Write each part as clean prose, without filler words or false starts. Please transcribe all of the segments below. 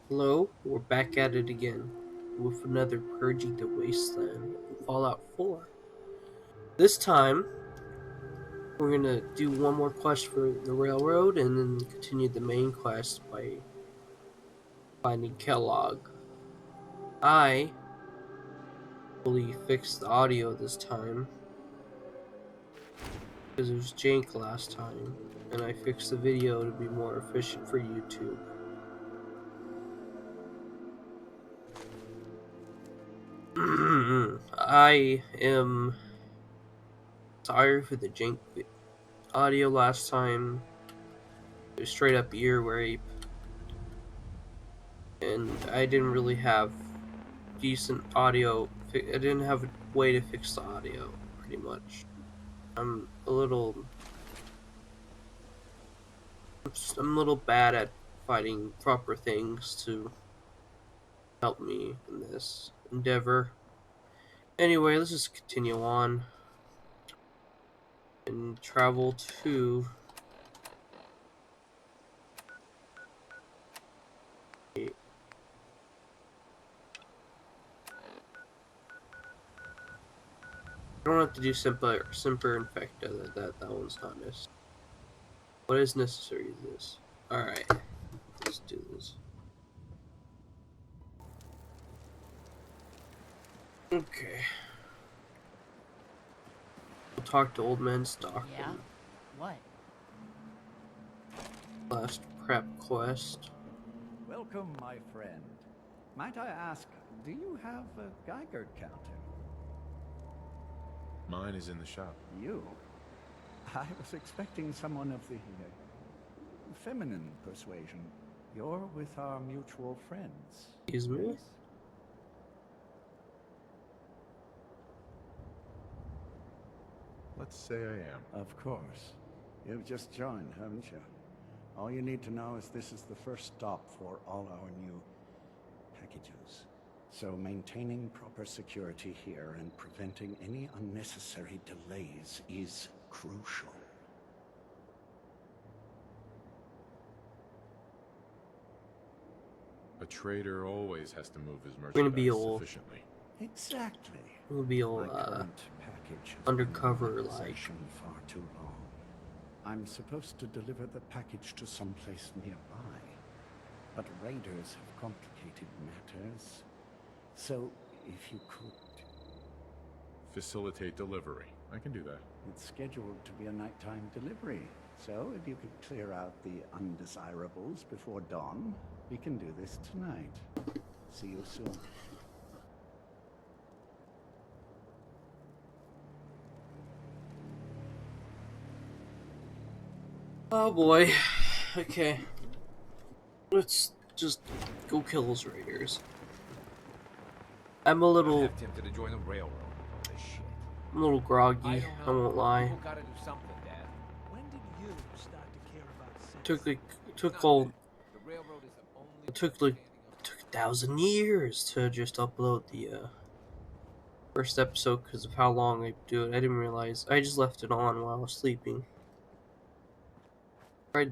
Hello, we're back at it again with another Purging the Wasteland Fallout 4. This time, we're gonna do one more quest for the railroad and then continue the main quest by finding Kellogg. I fully fixed the audio this time because it was jank last time, and I fixed the video to be more efficient for YouTube. I am sorry for the jank audio last time. It was straight up ear rape, and I didn't really have decent audio. I didn't have a way to fix the audio, pretty much. I'm a little bad at finding proper things to help me in this endeavor. Anyway, let's just continue on and travel to I don't have to do Simper Infecta. That one's not necessary. What is necessary is this. Alright, let's do this. Okay. We'll talk to Old Man Stockman. Yeah? What? Last prep quest. Welcome, my friend. Might I ask, do you have a Geiger counter? Mine is in the shop. You? I was expecting someone of the feminine persuasion. You're with our mutual friends. Excuse me? Yes? Let's say I am. Of course. You've just joined, haven't you? All you need to know is this is the first stop for all our new packages. So maintaining proper security here and preventing any unnecessary delays is crucial. A trader always has to move his gonna be merchandise all- sufficiently. Exactly. We'll be all My current package has undercover, been in my like. possession far too long. I'm supposed to deliver the package to someplace nearby, but raiders have complicated matters. So, if you could... Facilitate delivery. I can do that. It's scheduled to be a nighttime delivery, so if you could clear out the undesirables before dawn, we can do this tonight. See you soon. Oh boy. Okay. Let's just go kill those raiders. I'm a little I'm tempted to join the railroad. Holy shit. I'm a little groggy, I I don't know. won't lie. People gotta do something, Dad. When did you start to care about sex? It took 1,000 years to just upload the first episode because of how long I do it. I didn't realize. I just left it on while I was sleeping. I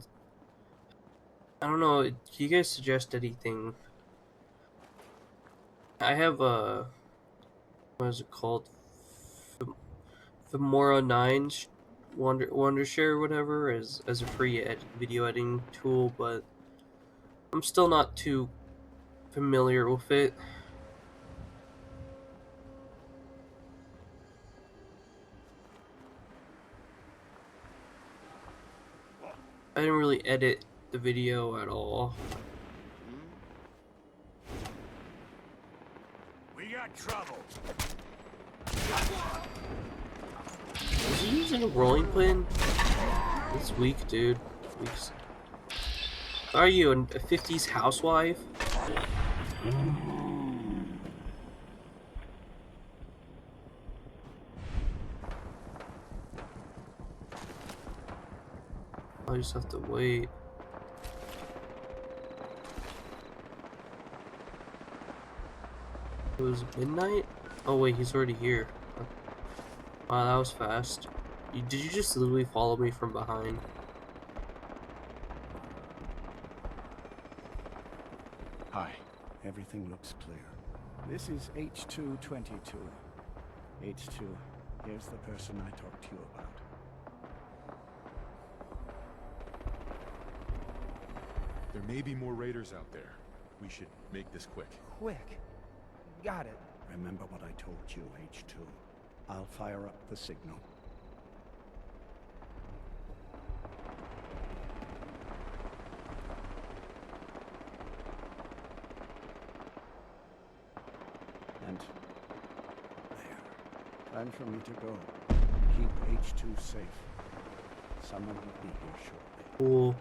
don't know. Can you guys suggest anything? I have a what is it called? Filmora 9 Wondershare or whatever as a free video editing tool, but I'm still not too familiar with it. I didn't really edit the video at all. We got trouble. Is he using a rolling pin? It's weak, dude. Weak. Are you a 50s housewife? I just have to wait. It was midnight? Oh wait, he's already here. Wow, that was fast. Did you just literally follow me from behind? Hi. Everything looks clear. This is H222. H2, here's the person I talked to you about. There may be more raiders out there. We should make this quick. Quick. Got it. Remember what I told you, H2. I'll fire up the signal. And there. Time for me to go. Keep H2 safe. Someone will be here shortly. Cool.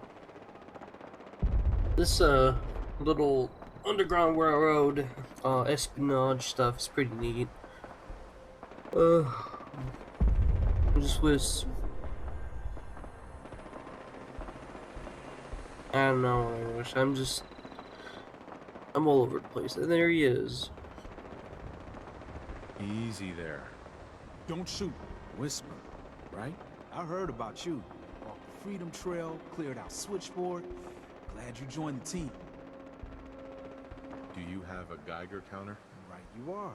This little underground railroad espionage stuff is pretty neat. I just wish, I don't know what I wish. I'm all over the place. And there he is. Easy there. Don't shoot. Whisper, right? I heard about you. Walked the Freedom Trail, cleared out Switchboard. Glad you joined the team. Do you have a Geiger counter? Right you are.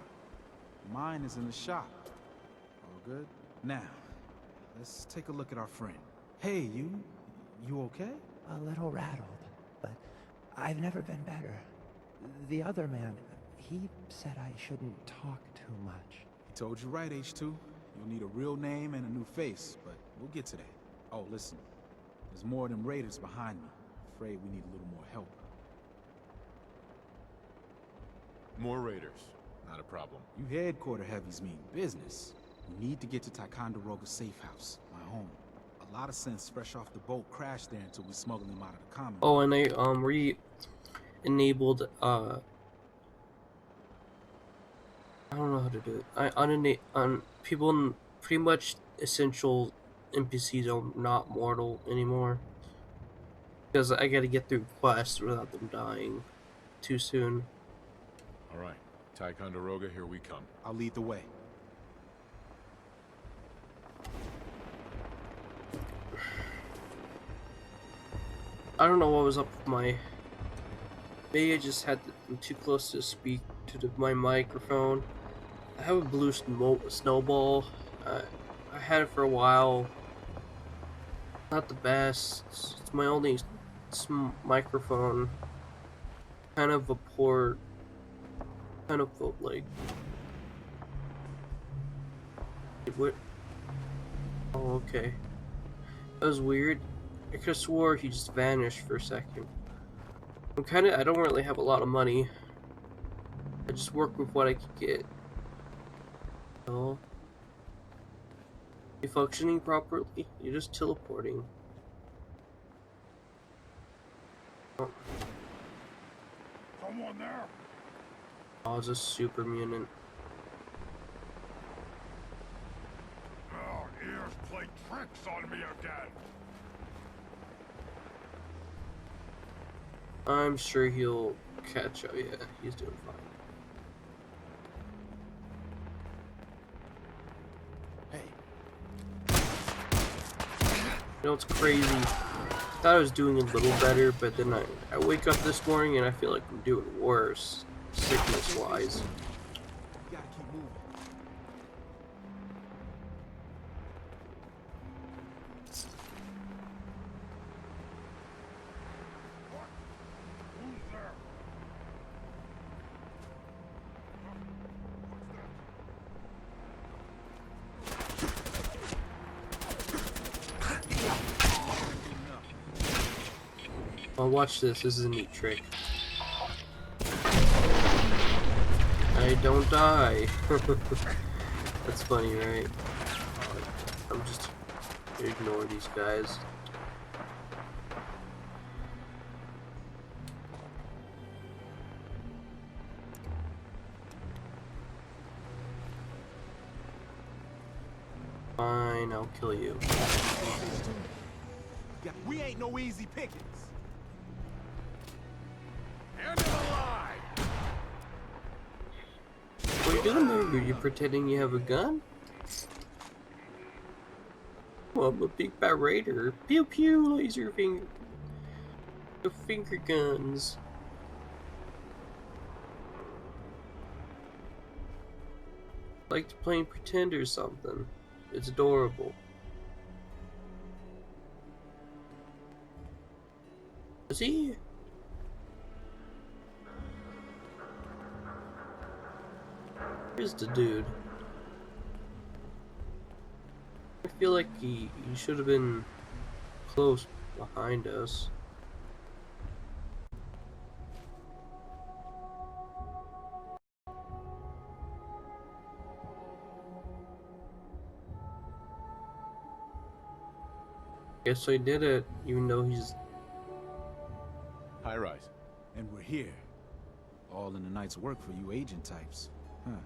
Mine is in the shop. All good? Now, let's take a look at our friend. Hey, you okay? A little rattled, but I've never been better. The other man, he said I shouldn't talk too much. He told you right, H2. You'll need a real name and a new face, but we'll get to that. Oh, listen. There's more of them raiders behind me. Afraid we need a little more help. More raiders. Not a problem. You headquarter heavies mean business. We need to get to Ticonderoga's safe house, my home. A lot of sense fresh off the boat crashed there until we smuggled him out of the common. Oh, and I enabled I don't know how to do it. I people pretty much essential NPCs are not mortal anymore. Because I gotta get through quests without them dying too soon. Alright. Ticonderoga, here we come. I'll lead the way. I don't know what was up with my... Maybe I just had I'm too close to speak to my microphone. I have a blue snowball. I had it for a while. Not the best. It's my only microphone. Kind of a poor... Kind of like... What? Oh, okay. That was weird. I could have swore he just vanished for a second. I don't really have a lot of money. I just work with what I could get. Oh. You functioning properly? You're just teleporting. Oh. Someone there? Oh, it's a super mutant. Oh, ears play tricks on me again. I'm sure he'll catch up. Yeah, he's doing fine. Hey. You know, it's crazy. I thought I was doing a little better, but then I wake up this morning and I feel like I'm doing worse, sickness-wise. You gotta keep moving. Who's there? Oh, watch this. This is a neat trick. I don't die. That's funny, right? I'm just gonna ignore these guys. Fine, I'll kill you. We ain't no easy pickings. End of the line! What are you doing there? Are you pretending you have a gun? Well, I'm a big bad raider. Pew pew, laser finger. The finger guns. Like to play pretend or something. It's adorable. Is he? Where's the dude? I feel like he should have been close behind us. Guess I did it, even though he's... High rise. And we're here. All in the night's work for you agent types. Huh.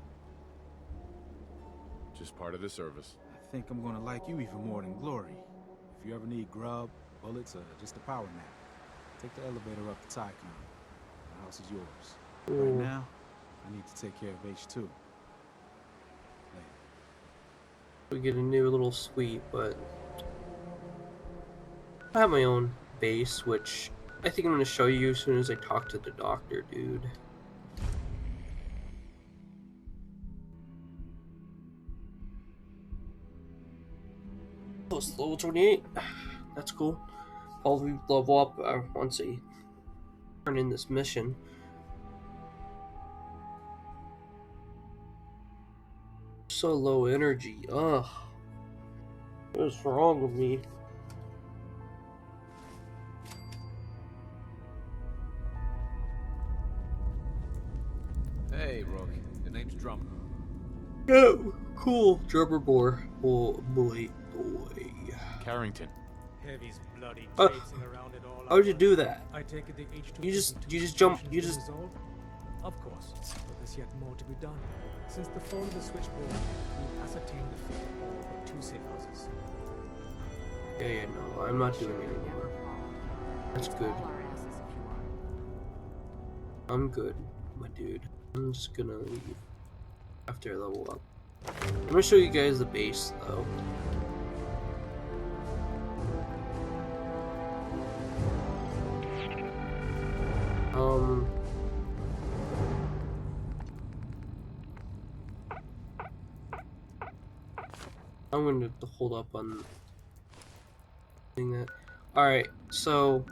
Just part of the service. I think I'm gonna like you even more than Glory. If you ever need grub, bullets, or just a power nap, take the elevator up to Tycon. The house is yours. Right now, I need to take care of H2. Later. We get a new little suite, but I have my own base, which I think I'm going to show you as soon as I talk to the doctor, dude. Oh, it's level 28. That's cool. I'll level up once I turn in this mission. So low energy. Ugh. What's wrong with me? Hey, Rook. Your name's Drummer. Oh, cool. Drummer boy. Carrington. Heavy's bloody traipsing around it all. How would you do that? I take it the H2 You just jump. You just. resolved? Of course, but there's yet more to be done. Since the fall of the switchboard, we've ascertained the fate of all but 2 safe houses. Yeah, no, I'm not doing it anymore. That's good. I'm good, my dude. I'm just gonna leave after I level up. I'm gonna show you guys the base, though. I'm gonna have to hold up on doing that. Alright, so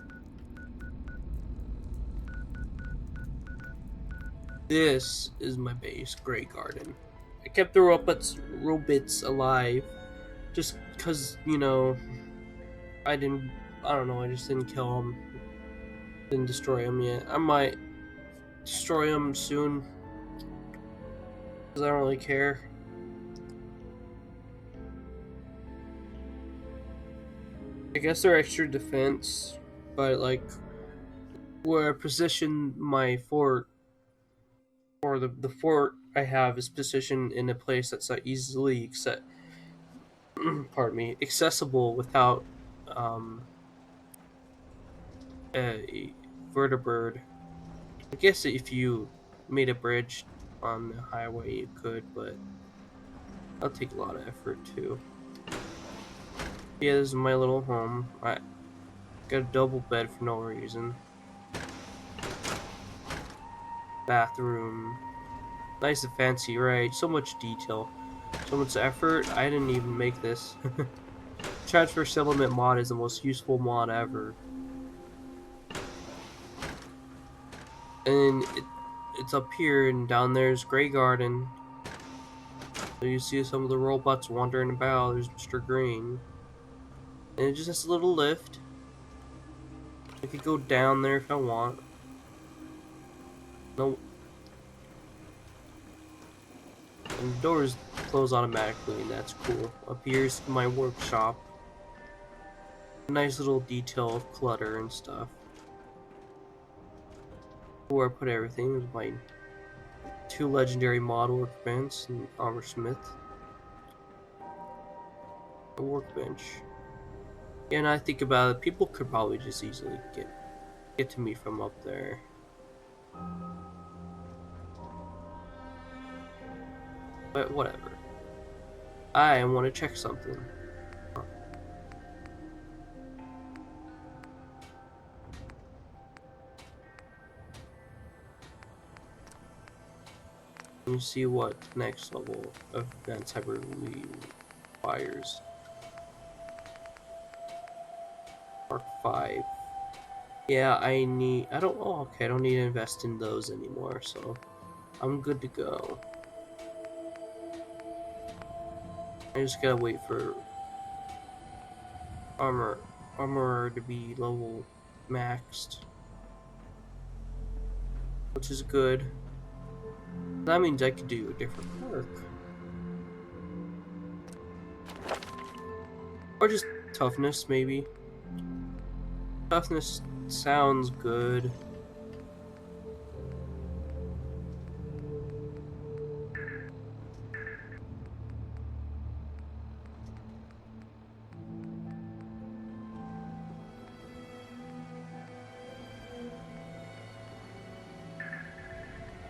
this is my base, Grey Garden. I kept the robots alive just because, you know, I don't know, I just didn't kill them. Didn't destroy them yet. I might destroy them soon because I don't really care. I guess they're extra defense, but like where I position my fort, or the fort I have is positioned in a place that's not easily accessible without a vertibird. I guess if you made a bridge on the highway, you could, but that'll take a lot of effort too. Yeah, this is my little home. I got a double bed for no reason. Bathroom. Nice and fancy, right? So much detail. So much effort. I didn't even make this. Transfer Settlement mod is the most useful mod ever. And it's up here, and down there's Grey Garden. So you see some of the robots wandering about. There's Mr. Green. And it just has a little lift. I could go down there if I want. Nope. And the doors close automatically, and that's cool. Up here's my workshop. Nice little detail of clutter and stuff. Where I put everything is my 2 legendary mod workbench and armor smith. A workbench. Yeah, and I think about it, people could probably just easily get to me from up there. But whatever. I want to check something. You see what next level of advanced hyperly requires. Mark 5. Yeah, I don't, oh, okay, I don't need to invest in those anymore, so I'm good to go. I just gotta wait for armor to be level maxed, which is good. That means I could do a different perk. Or just toughness, maybe. Toughness sounds good.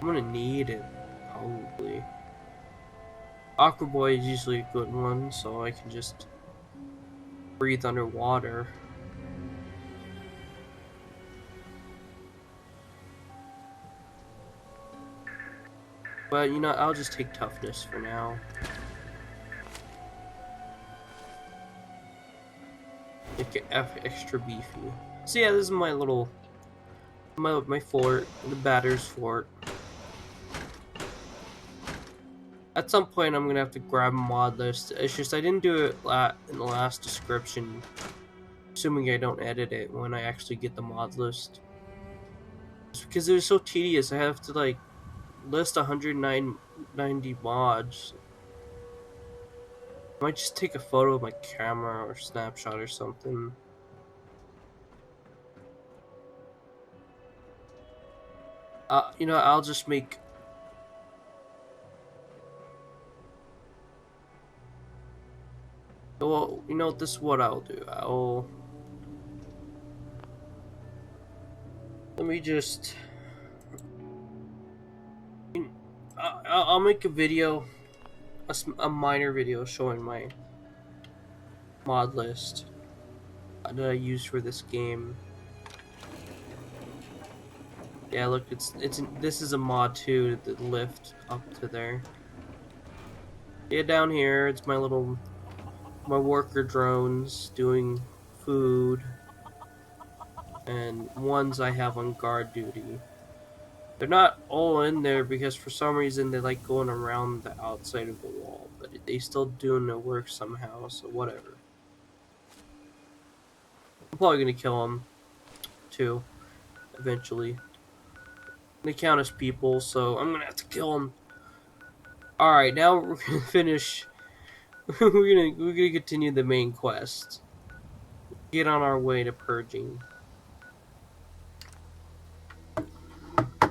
I'm gonna need it, probably. Aqua Boy is usually a good one, so I can just breathe underwater. But, you know, I'll just take toughness for now. Make it extra beefy. So yeah, this is my little... My fort, the batter's fort. At some point, I'm gonna have to grab a mod list. It's just I didn't do it in the last description, assuming I don't edit it when I actually get the mod list. It's because it was so tedious. I have to like list 190 mods. I might just take a photo of my camera or snapshot or something. You know, I'll just make... Well, you know, this is what I'll do. Let me just... I'll make a video, a minor video showing my mod list that I use for this game. Yeah, look, this is a mod too, the lift up to there. Yeah, down here, it's my worker drones doing food, and ones I have on guard duty. They're not all in there because for some reason they like going around the outside of the wall, but they still doing their work somehow, so whatever. I'm probably gonna kill them too, eventually. They count as people, so I'm gonna have to kill them. Alright, now we're gonna finish. we're gonna continue the main quest. Get on our way to purging.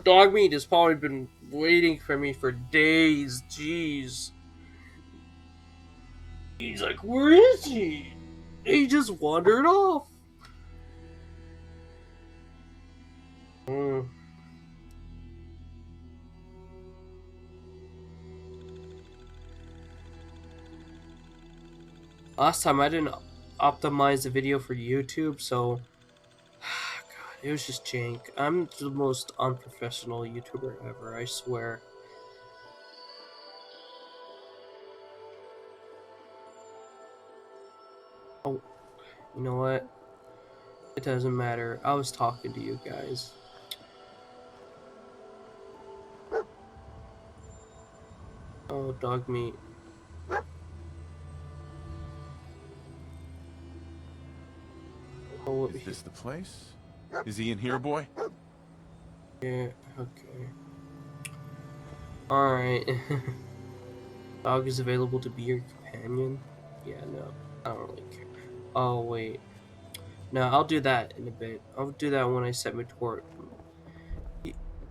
Dogmeat has probably been waiting for me for days. Jeez. He's like, where is he? He just wandered off. Last time I didn't optimize the video for YouTube, so God, it was just jank. I'm the most unprofessional YouTuber ever, I swear. Oh, you know what? It doesn't matter. I was talking to you guys. Oh, dog meat. Oh, Is this the place? Is he in here, boy? yeah, okay. Alright. Dog is available to be your companion? Yeah, no. I don't really care. Oh, wait. No, I'll do that in a bit. I'll do that when I set my tort.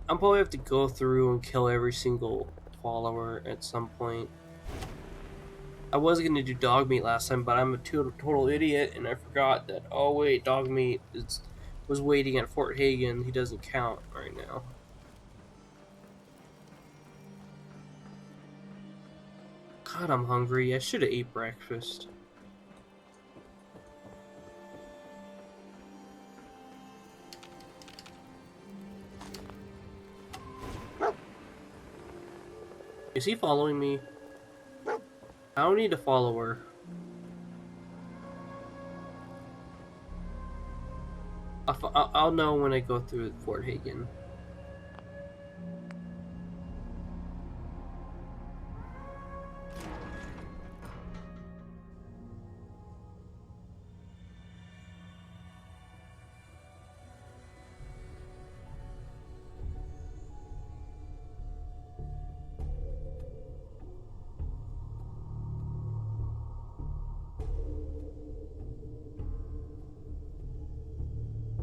I'll probably have to go through and kill every single follower at some point. I was gonna do dog meat last time, but I'm a total idiot, and I forgot that. Oh wait, dog meat was waiting at Fort Hagen. He doesn't count right now. God, I'm hungry. I should have ate breakfast. Is he following me? I don't need to follow her. I'll know when I go through Fort Hagen.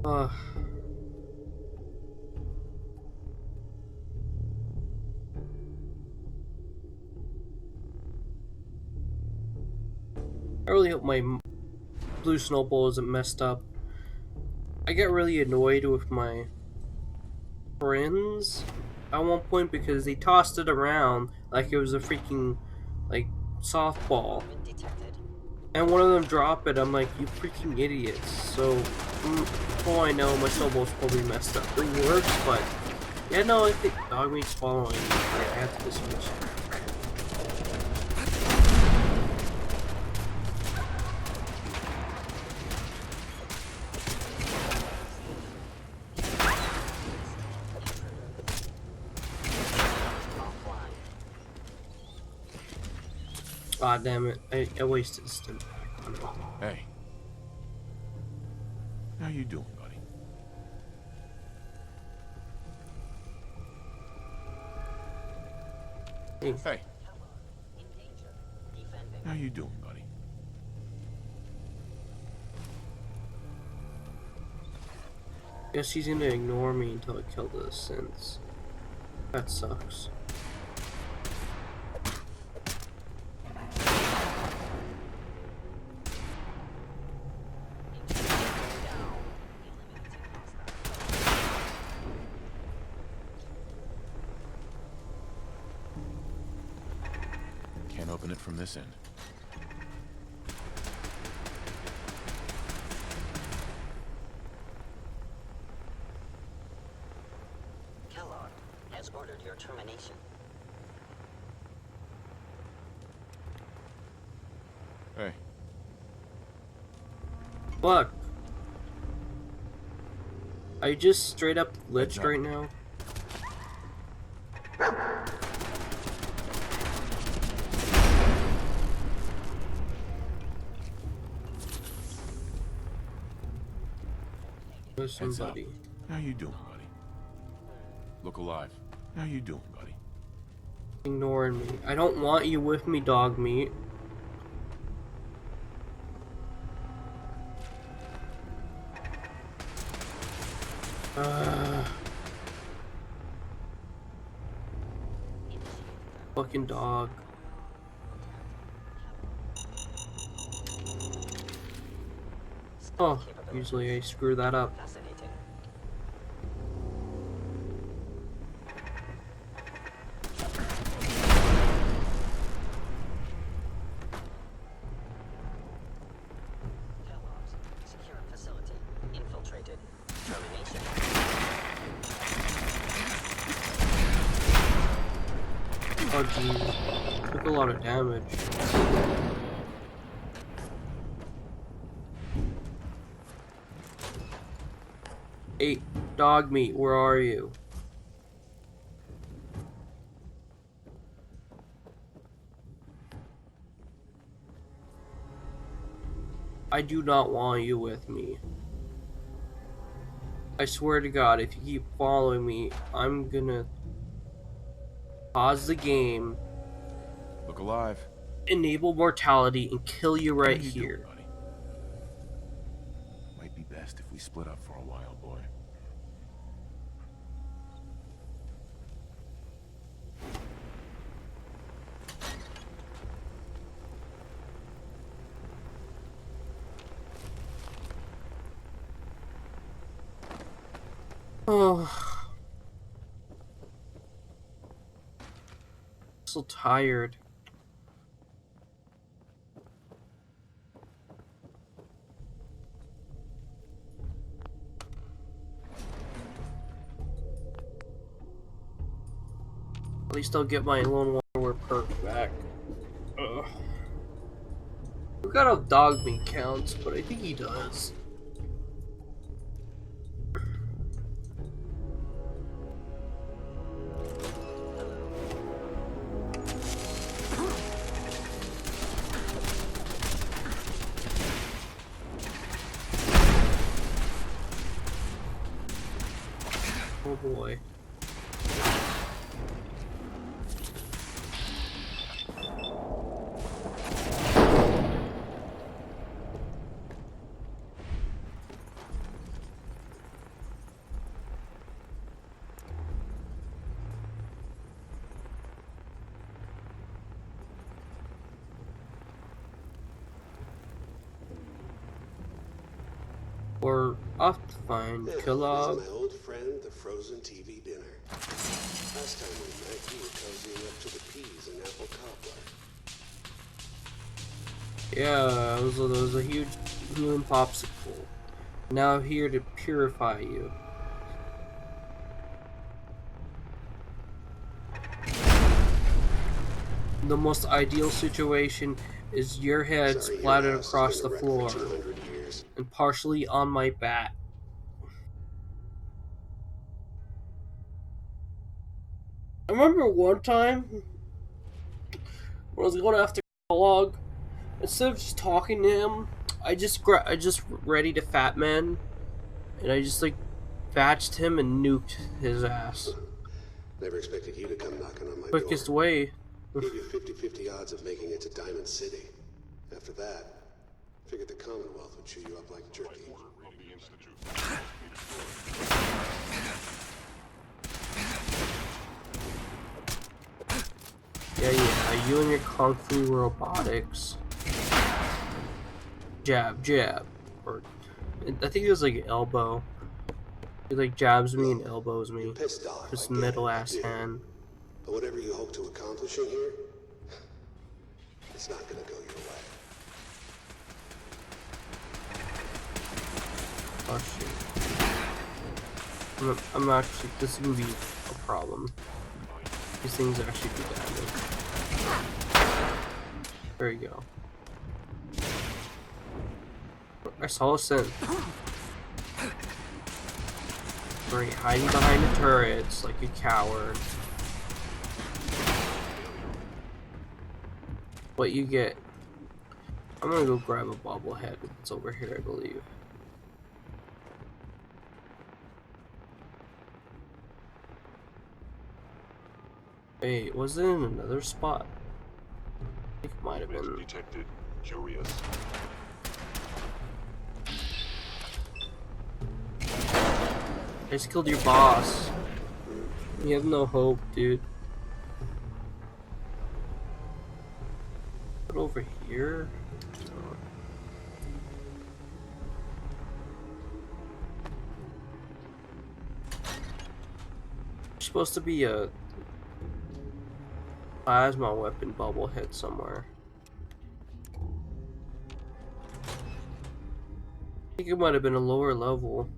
Uh, I really hope my blue snowball isn't messed up. I got really annoyed with my friends at one point because they tossed it around like it was a freaking like softball, and one of them dropped it. I'm like, you freaking idiots. So for all I know, my snowball's probably messed up. It works, but yeah, no, I think dog meat's following me. I have to dismiss. Ah, damn it. I wasted a stint. Hey. How you doing, buddy? Hey. How you doing, buddy? Guess he's gonna ignore me until I kill the synths. That sucks. Can't open it from this end. Kellogg has ordered your termination. Hey. Fuck. Are you just straight up glitched right now? Heads up. Somebody. How you doing, buddy? Look alive. How you doing, buddy? Ignoring me. I don't want you with me, dog meat. Fucking dog. Oh, usually I screw that up. Fascinating. Kellogg's secure facility infiltrated. Termination. Oh jeez. Took a lot of damage. Hey, dog meat, where are you? I do not want you with me. I swear to God, if you keep following me, I'm gonna pause the game, Look alive. enable mortality, and kill you right How you here. doing, buddy? Might be best if we split up for a while, boy. Oh. So tired. At least I'll get my lone warrior perk back. Ugh. I forgot how dog meat counts, but I think he does. Oh boy. We're off to find Kellogg. My old friend, the frozen TV dinner. Last time we met, you were cozying up to the peas and apple cobbler. Yeah, it was a huge human popsicle. Now here to purify you. The most ideal situation is your head Sorry, splattered your house across has the been a wreck floor for 200 years. and partially on my back. I remember one time when I was going after Kellogg, instead of just talking to him, I just readied a fat man, and I just like batched him and nuked his ass. Never expected you to come knocking on my Quickest door. way. Gave you 50-50 odds of making it to Diamond City. After that, figured the Commonwealth would chew you up like jerky. Yeah, you and your kung fu robotics. Jab, jab. Or, I think it was like elbow. He like jabs me and elbows me. You're pissed off. His I get it, middle I ass do. hand. But whatever you hope to accomplish in here, it's not gonna go your way. Oh shit. I'm actually, this is gonna be a problem. These things actually do damage. There you go. I saw a scent. Great, hiding behind the turrets like a coward. What you get? I'm gonna go grab a bobblehead. It's over here, I believe. Wait, was it in another spot? I think it might have been. Detected. Curious. I just killed your boss. You have no hope, dude. Put over here. There's supposed to be a plasma weapon bobblehead somewhere. I think it might have been a lower level.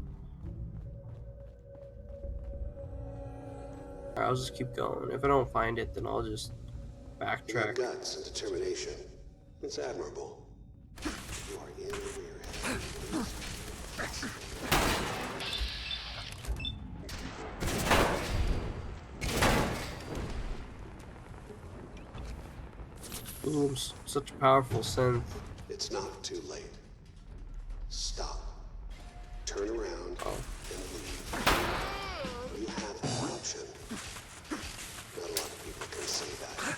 Alright, I'll just keep going. If I don't find it, then I'll just You have backtrack. guts and determination. It's admirable. You are in over your head. Ooh, such a powerful synth. It's not too late. Stop. Turn around and leave. You have an option. Not a lot of people can say that.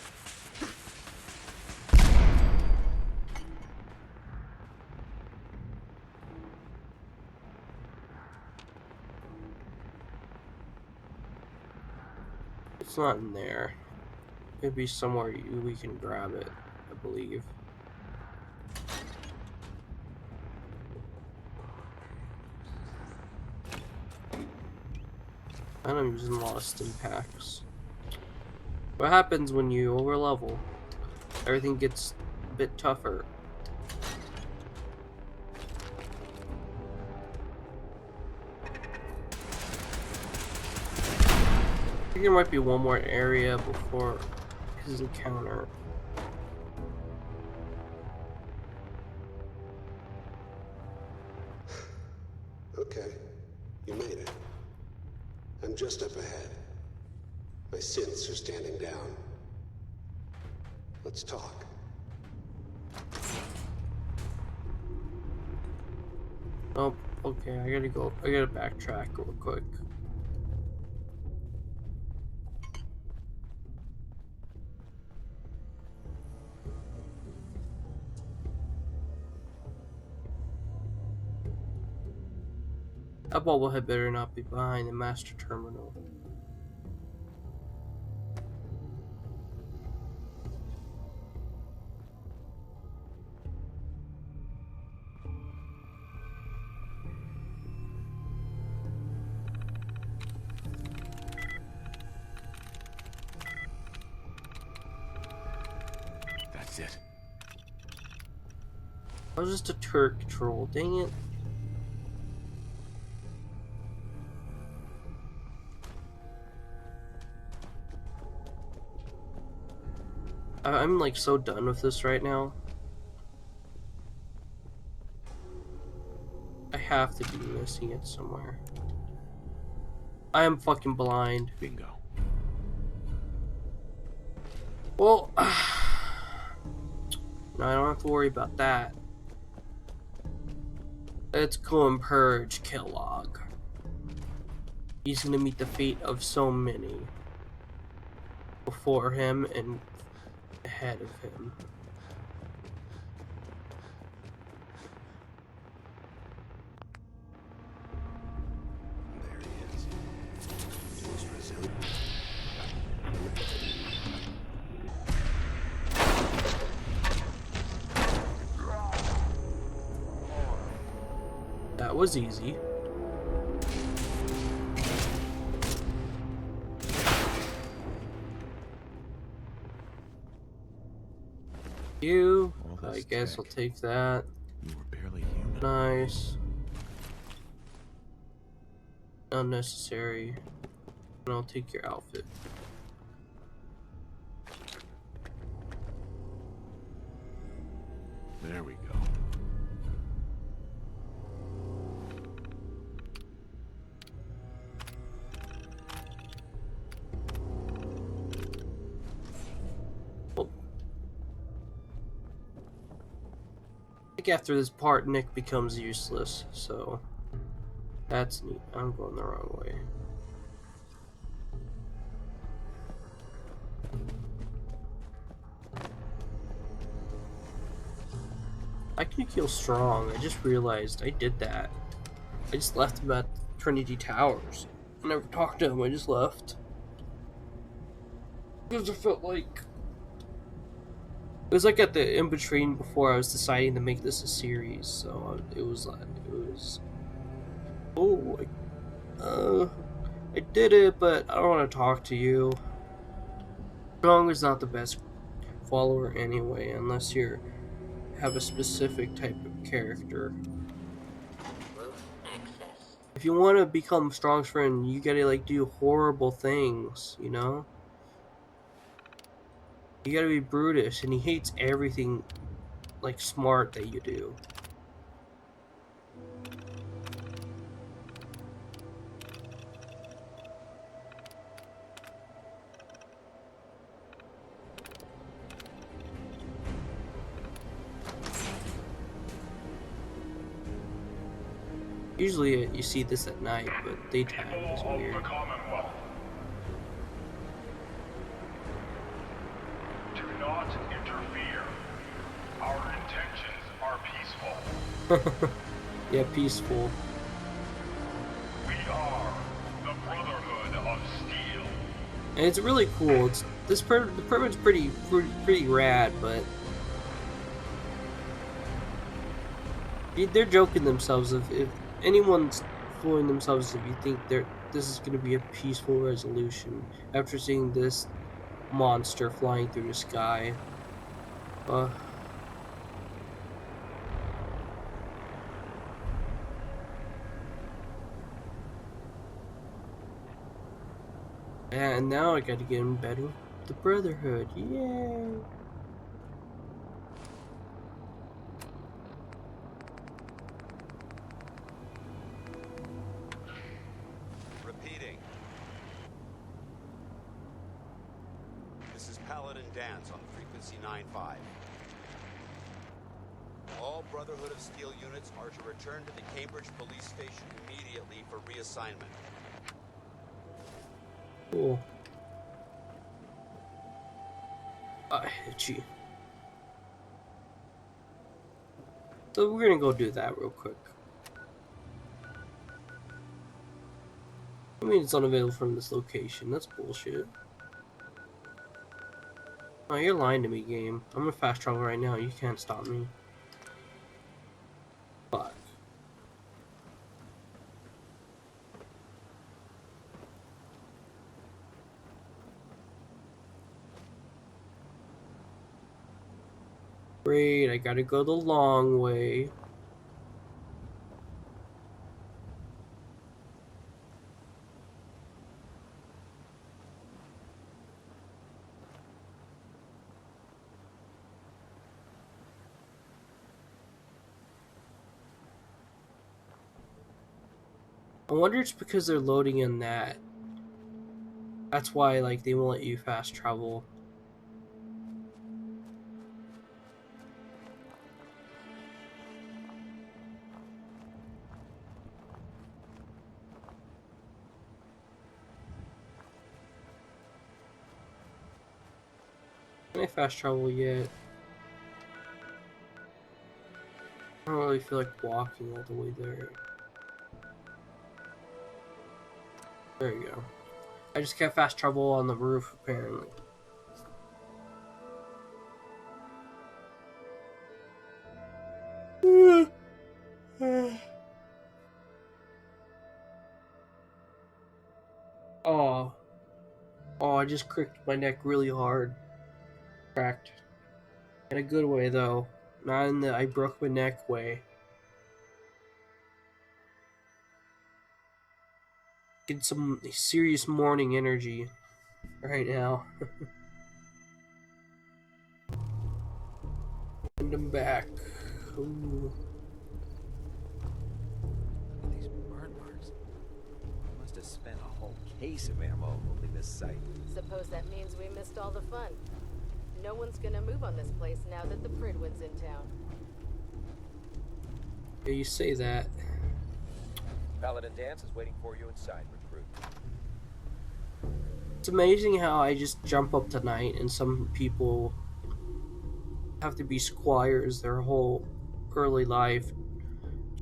It's not in there. It'd be somewhere we can grab it, I believe. And I'm using a lot of stim packs. What happens when you overlevel? Everything gets a bit tougher. I think there might be one more area before his encounter. Okay, you made it. I'm just up ahead. My synths are standing down. Let's talk. Oh, okay, I gotta backtrack real quick. That bobblehead better not be behind the master terminal. That's it. I was just a turret troll, dang it. I'm like so done with this right now. I have to be missing it somewhere. I am fucking blind. Bingo. Well, no, I don't have to worry about that. Let's go and purge Kellogg. He's gonna meet the fate of so many before him and ahead of him. There he is. Most resilient. That was easy. I guess I'll take that. You were barely human. Nice. Unnecessary. And I'll take your outfit. There we go. I think after this part, Nick becomes useless, so that's neat. I'm going the wrong way. I can kill Strong. I just realized I did that. I just left him at Trinity Towers. I never talked to him. I just left. Because I felt like it was like at the in between before I was deciding to make this a series, so it was oh, I did it, but I don't want to talk to you. Strong is not the best follower anyway, unless you have a specific type of character. If you want to become Strong's friend, you gotta like do horrible things, you know? You gotta be brutish, and he hates everything like smart that you do. Usually you see this at night, but daytime is weird. The Commonwealth. Do not interfere. Our intentions are peaceful. Yeah, peaceful. We are the Brotherhood of Steel. And it's really cool. It's the permit's pretty rad, but they're joking themselves if anyone's fooling themselves if you think this is going to be a peaceful resolution after seeing this monster flying through the sky. And now I gotta get in bed with the Brotherhood. Yay! Repeating. This is Paladin Dance on frequency 9-5. All Brotherhood of Steel units are to return to the Cambridge police station immediately for reassignment. Cool. Itchy. So we're gonna go do that real quick. I mean, it's unavailable from this location. That's bullshit. Oh, you're lying to me, game. I'm in fast travel right now. You can't stop me. Fuck. Great, I gotta go the long way. I wonder it's because they're loading in that. That's why, like, they won't let you fast travel. Can I fast travel yet? I don't really feel like walking all the way there. There you go. I just can't fast travel on the roof, apparently. Oh. Oh, I just cricked my neck really hard. Cracked. In a good way, though. Not in the I broke my neck way. Get some serious morning energy right now. And I'm back. Ooh. These burn marks. Must have spent a whole case of ammo moving this site. Suppose that means we missed all the fun. No one's gonna move on this place now that the Pridwin's in town. Yeah, you say that. Paladin Dance is waiting for you inside, recruit. It's amazing how I just jump up tonight and some people have to be squires their whole early life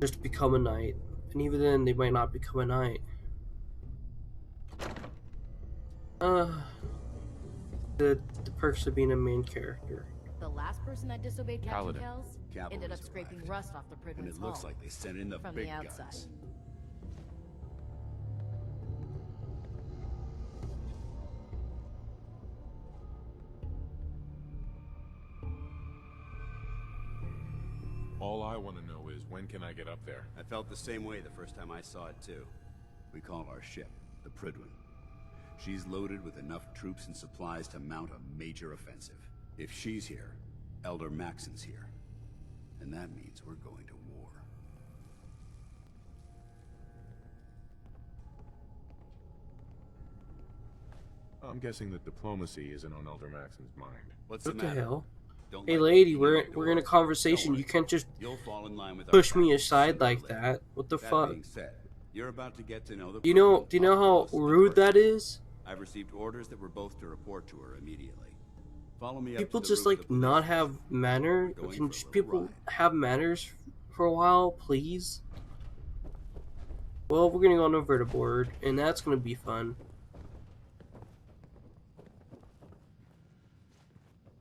just to become a knight. And even then, they might not become a knight. The perks of being a main character. The last person that disobeyed Captain Paladin. Kells ended up scraping rust off the And Pridwin's it looks hull like they sent in the from big the outside. guns. All I want to know is, when can I get up there? I felt the same way the first time I saw it, too. We call our ship the Pridwin. She's loaded with enough troops and supplies to mount a major offensive. If she's here, Elder Maxon's here. And that means we're going to war. I'm guessing that diplomacy isn't on Elder Maxon's mind. What's What the matter? hell? Don't Hey like lady, being in the we're in a door. conversation. Don't You worry. can't just You'll fall in line with our push me tactics aside sooner or like later. that. What the That fuck? being said, you're about to get to know the Do you know Pridwin how up close and rude that personal. is? I've received orders that we're both to report to her immediately. Follow me up People to the just roof of like the police not station. have manner. We're going Can for a just little people ride. have manners for a while, please? Well, we're gonna go on a verteboard, and that's gonna be fun.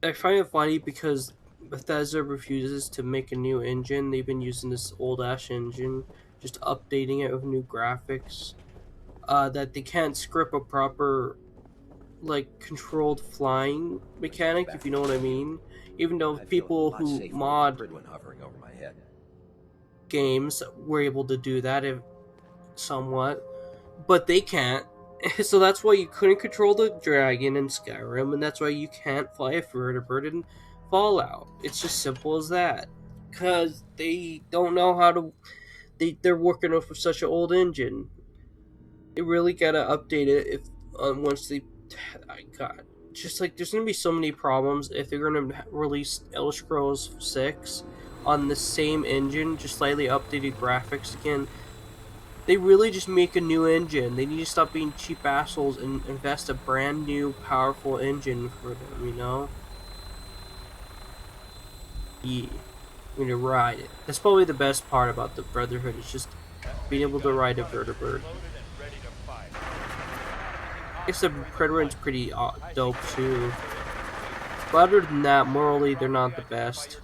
I find it funny because Bethesda refuses to make a new engine. They've been using this old ass engine, just updating it with new graphics. That they can't script a proper, like, controlled flying mechanic, if you know what I mean. Even though I feel people a lot who safer with the mod Pridwin hovering over my head. games were able to do that if somewhat, but they can't. So that's why you couldn't control the dragon in Skyrim, and that's why you can't fly a vertibird in Fallout. It's just simple as that. Because they don't know how to. They're working off of such an old engine. They really gotta update it if once they. I God, just like there's gonna be so many problems if they're gonna release Elder Scrolls 6 on the same engine, just slightly updated graphics again. They really just make a new engine. They need to stop being cheap assholes and invest a brand new, powerful engine for them, you know? Yeah. I'm gonna ride it. That's probably the best part about the Brotherhood, is just being able to ride a vertibird. I guess the Predator's pretty dope too. But other than that, morally, they're not the best.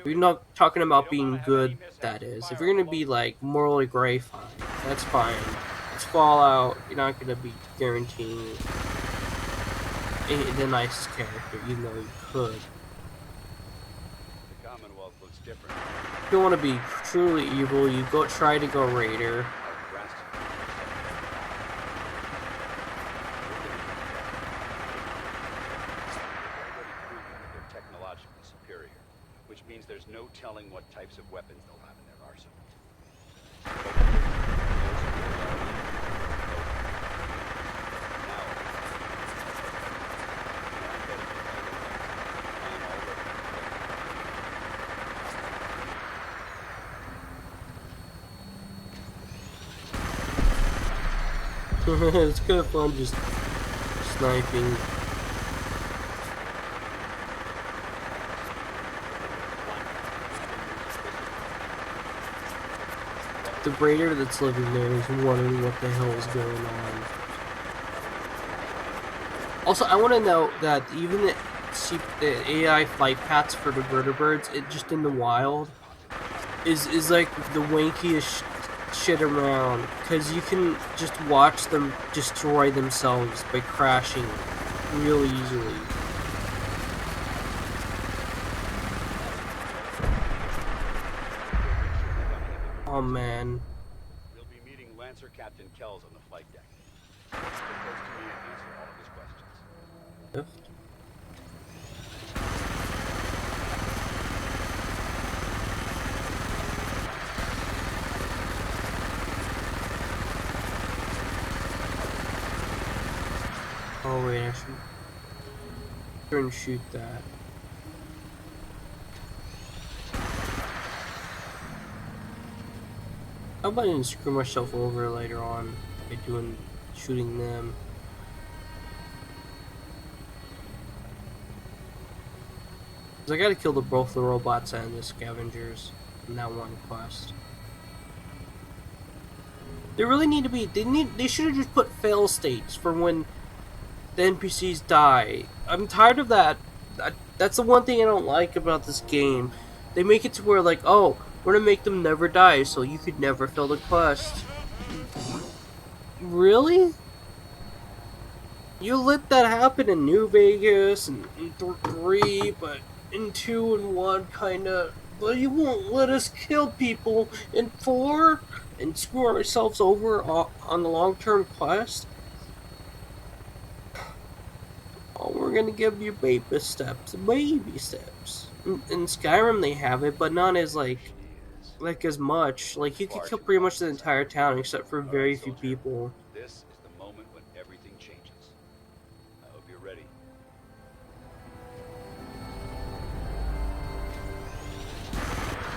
We're not talking about being good, that is. If you're gonna be, like, morally gray, fine. That's fine. It's Fallout, you're not gonna be guaranteeing the nicest character, even though you could. The Commonwealth looks different. If you want to be truly evil, you try to go Raider. Technologically superior, which means there's no telling what types of weapons they'll have in their arsenal. It's kind of fun just sniping. The Raider that's living there is wondering what the hell is going on. Also, I want to note that even the AI flight paths for the vertibirds, it just in the wild, is like the wankiest shit around, because you can just watch them destroy themselves by crashing real easily. Oh man. We'll be meeting Lancer Captain Kells on the flight deck. He's supposed to me and answer all of his questions. Yep. Oh wait, I should try and shoot that. How about I didn't screw myself over later on by shooting them? Cause I gotta kill both the robots and the scavengers in that one quest. They really need to be. They should have just put fail states for when the NPCs die. I'm tired of that. That's the one thing I don't like about this game. They make it to where, like, oh, we're gonna make them never die, so you could never fail the quest. Really? You let that happen in New Vegas and in 3, but in 2 and 1, kinda. But you won't let us kill people in 4 and screw ourselves over on the long-term quest? Oh, we're gonna give you baby steps. In Skyrim they have it, but not as like as much. Like, you could kill pretty much the entire town except for very few people. This is the moment when everything changes. I hope you're ready.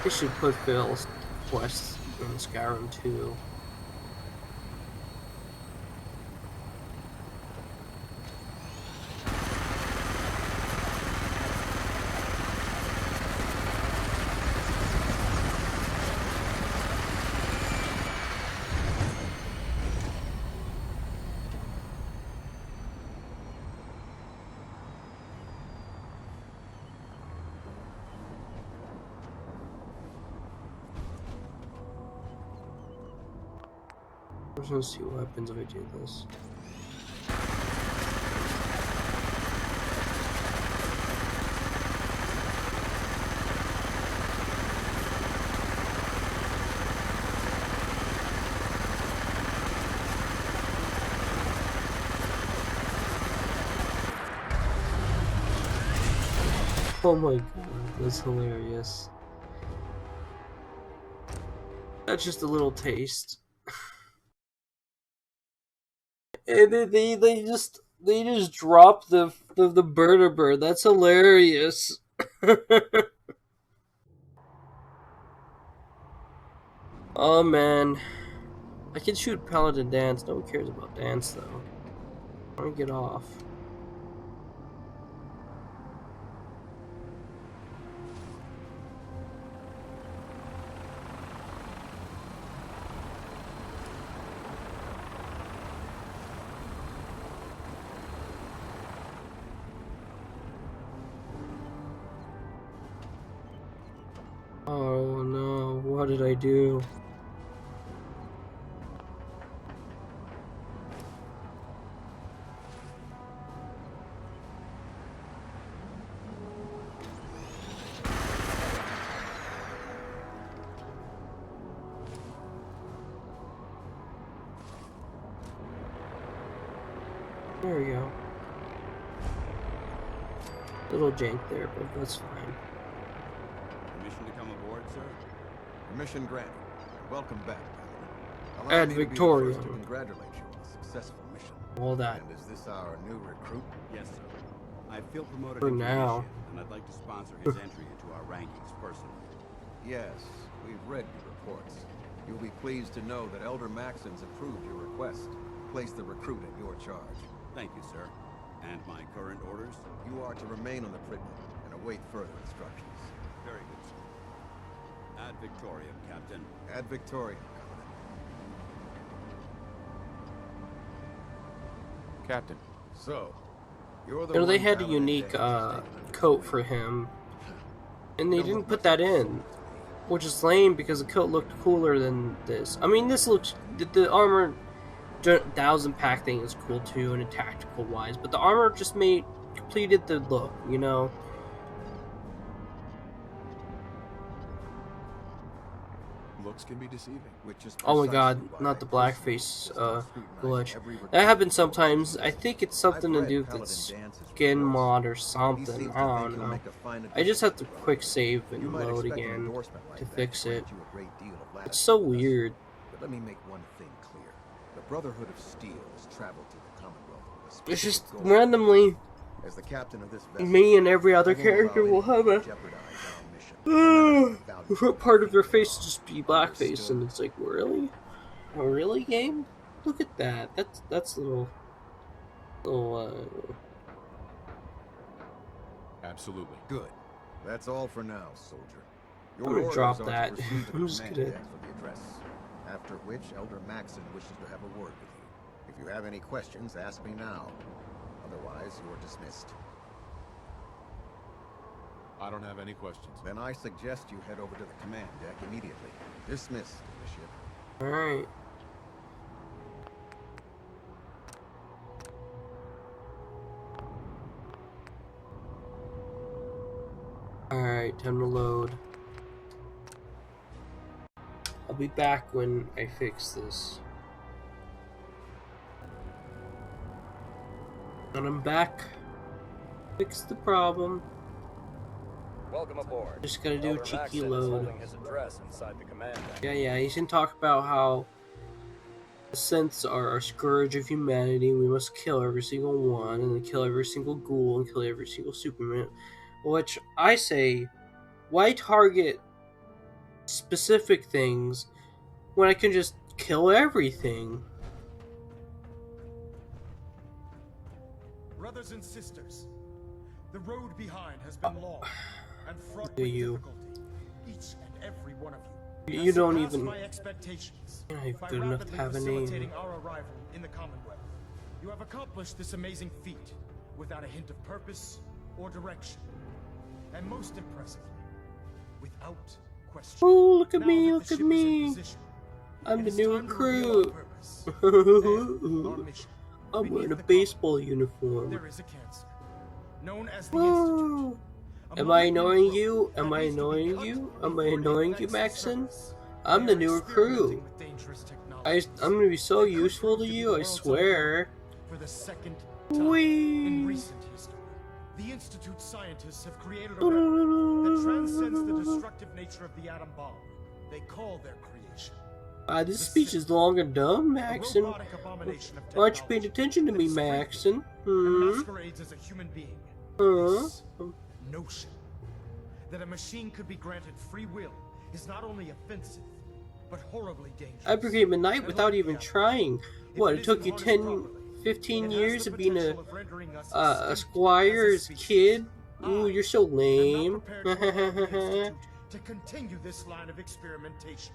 They should put Phil's quests in Skyrim too. I'm just gonna see what happens if I do this. Oh my god, that's hilarious. That's just a little taste. And then they just drop the burner bird. That's hilarious. Oh man. I can shoot paladin dance. No one cares about dance though. I wanna get off. Oh no, what did I do? There we go. Little jank there, but that's fine. Permission to come aboard, sir? Permission granted. Welcome back, Paladin. Ad Victoria. To congratulate you on a successful mission. All that. And is this our new recruit? Yes, sir. I feel promoted For him to now. initiate, and I'd like to sponsor his entry into our rankings personally. Yes, we've read your reports. You'll be pleased to know that Elder Maxon's approved your request. Place the recruit in your charge. Thank you, sir. And my current orders? You are to remain on the Pridman and await further instructions. Very good, sir. Ad Victoriam, Captain. Ad Victoriam, Captain. So, you're the You know, they one had a Paladin unique Dan's coat for him, and they didn't put that in, which is lame because the coat looked cooler than this. I mean, this looks the armor 1000 pack thing is cool too, and tactical wise, but the armor just completed the look, you know. Looks can be deceiving. Oh my god, not the blackface glitch. That happens sometimes. I think it's something to do with its skin mod or something. I don't know. I just have to quick save and load again to fix it. It's so weird. But let me make one thing clear. The Brotherhood of Steel has traveled through the Commonwealth. It's just randomly as the captain of this vessel, me and every other character will have a part of their face just be blackface, and it's like, really? Oh, really, game? Look at that. That's little. Absolutely. Good. That's all for now, soldier. I'm gonna drop that. I'm just For gonna. the address. After which, Elder Maxon wishes to have a word with you. If you have any questions, ask me now. Otherwise, you're dismissed. I don't have any questions. Then I suggest you head over to the command deck immediately. Dismissed, the ship. Alright. Alright, time to load. I'll be back when I fix this. And I'm back. Fix the problem. Welcome aboard. Just gotta do a cheeky Maxon is load. holding his address inside the command deck. Yeah, he's gonna talk about how the synths are a scourge of humanity. We must kill every single one, and then kill every single ghoul, and kill every single Superman. Which I say, why target specific things when I can just kill everything? Brothers and sisters, the road behind has been long and fraught Do with you? difficulty. Each and every one of you. You don't surpassed even. my expectations You're not even by good enough to rapidly have a facilitating name. our arrival in the Commonwealth. You have accomplished this amazing feat without a hint of purpose or direction. And most impressively, without question. Oh, look at Now me, that look the at ship is in me. position, I'm it the is new time to reveal our recruit. purpose and our mission. I'm wearing a baseball uniform. There is a cancer known as the Whoa. Institute. Am I annoying you? Am I annoying you? Am I annoying you, Maxon? I'm the new recruit. I'm gonna be so useful to you, I swear. For the second time in Whee! recent history, The Institute scientists have created a weapon that transcends the destructive nature of the atom bomb. They call their creation. This speech is long and dumb, Maxon. Why aren't you paying attention to me, Maxon? Masquerades as a human being. This notion that a machine could be granted free will is not only offensive, but horribly dangerous. I became a knight without even trying. What, it took you 10, 15 years of being a squire's kid? Ooh, you're so lame. To continue this line of experimentation.